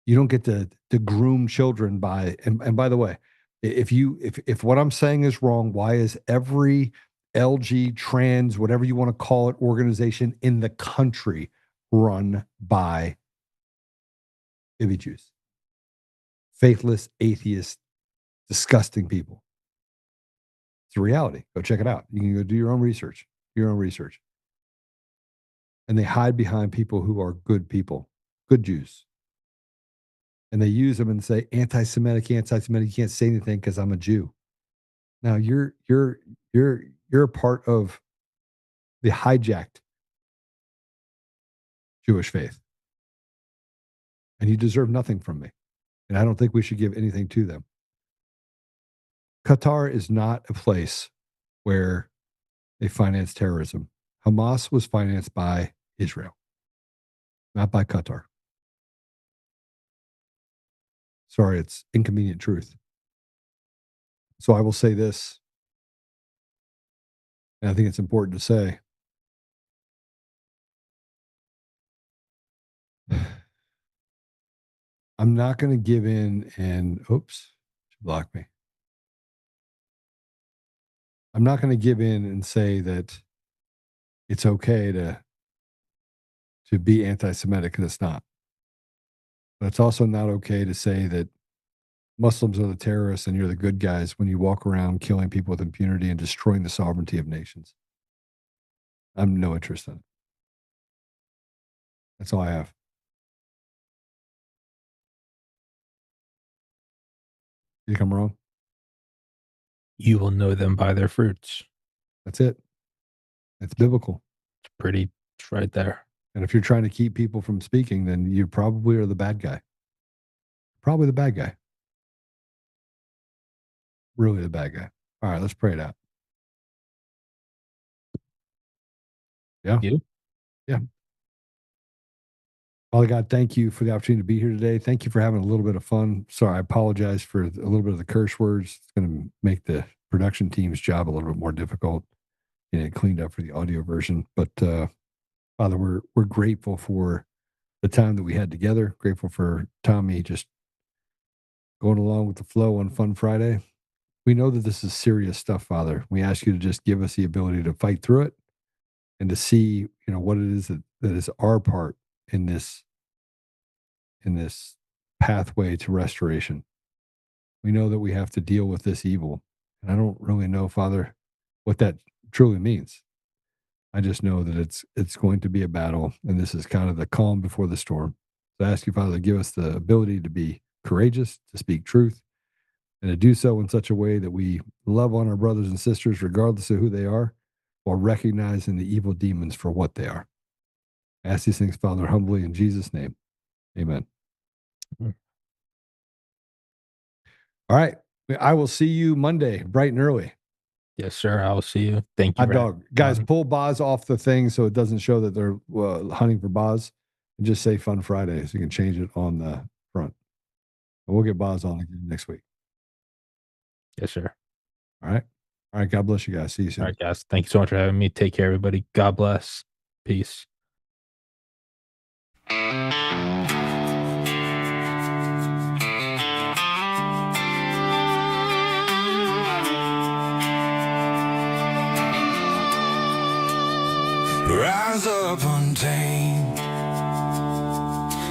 You don't get to groom children by, and by the way, if what I'm saying is wrong, why is every LG, trans, whatever you want to call it, organization in the country run by Bibi Jews? Faithless, atheist, disgusting people. It's a reality. Go check it out. You can go do your own research. And they hide behind people who are good people, good Jews. And they use them and say, anti-Semitic. You can't say anything because I'm a Jew. Now you're a part of the hijacked Jewish faith. And you deserve nothing from me. And I don't think we should give anything to them. Qatar is not a place where they finance terrorism. Hamas was financed by Israel, not by Qatar. Sorry, it's inconvenient truth. So I will say this, and I think it's important to say. I'm not going to give in and, oops, she blocked me. I'm not going to give in and say that it's okay to be anti-Semitic, because it's not. But it's also not okay to say that Muslims are the terrorists and you're the good guys when you walk around killing people with impunity and destroying the sovereignty of nations. I'm no interest in it. That's all I have. You think I'm wrong? You will know them by their fruits. That's it. It's biblical. It's right there. And if you're trying to keep people from speaking, then you probably are the bad guy. Probably the bad guy. Really the bad guy. All right, let's pray it out. Yeah. You? Yeah. Father God, thank you for the opportunity to be here today. Thank you for having a little bit of fun. Sorry, I apologize for a little bit of the curse words. It's going to make the production team's job a little bit more difficult, and it cleaned up for the audio version. But Father, we're grateful for the time that we had together. Grateful for Tommy just going along with the flow on Fun Friday. We know that this is serious stuff, Father. We ask you to just give us the ability to fight through it and to see, what it is that is our part in this pathway to restoration. We know that we have to deal with this evil. And I don't really know, Father, what that truly means. I just know that it's going to be a battle, and this is kind of the calm before the storm. So I ask you, Father, to give us the ability to be courageous, to speak truth, and to do so in such a way that we love on our brothers and sisters, regardless of who they are, while recognizing the evil demons for what they are. I ask these things, Father, humbly in Jesus' name. Amen. All right. I will see you Monday, bright and early. Yes, sir. I will see you. Thank you. Hot dog. Guys, pull Boz off the thing so it doesn't show that they're hunting for Boz, and just say Fun Friday so you can change it on the front. And we'll get Boz on again next week. Yes, sir. All right. All right. God bless you guys. See you soon. All right, guys. Thank you so much for having me. Take care, everybody. God bless. Peace. Rise up untamed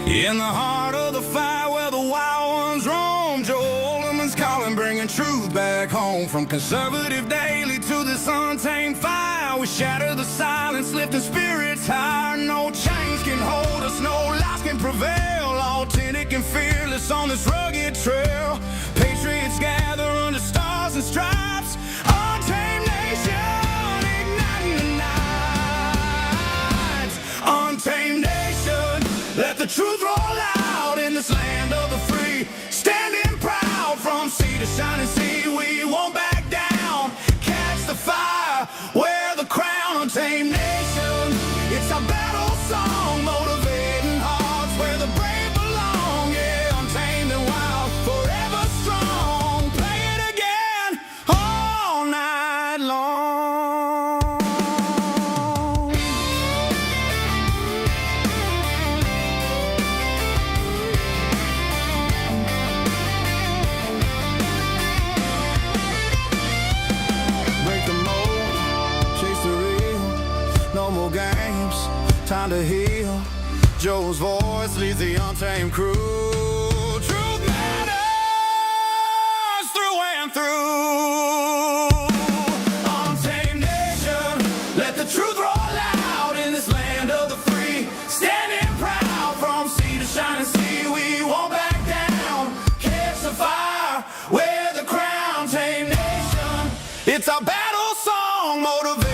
in the heart of the fight where the wild ones roam. Joe Oltmann's calling, bringing truth back home. From conservative daily to this untamed fire, we shatter the silence, lifting spirits high. No chains can hold us, no lies can prevail. Authentic and fearless on this rugged trail. Patriots gather under stars and stripes. Untamed nation, igniting the night. Untamed nation, let the truth roll out in this land of the free. Standing proud from sea to shining sea, we won't back down. Catch the fire, wear the crown. Untamed nation, it's our battle song, motivating hearts where the brave belong. Yeah, untamed and wild, forever strong. Play it again all night long. Break the mold, chase the real. No more games, time to heal. Joe's voice leads the untamed crew. Truth matters through and through. Untamed nation, let the truth roll out in this land of the free. Standing proud from sea to shining sea, we won't back down. Catch the fire, wear the crown. Untamed nation, it's our battle song, motivated.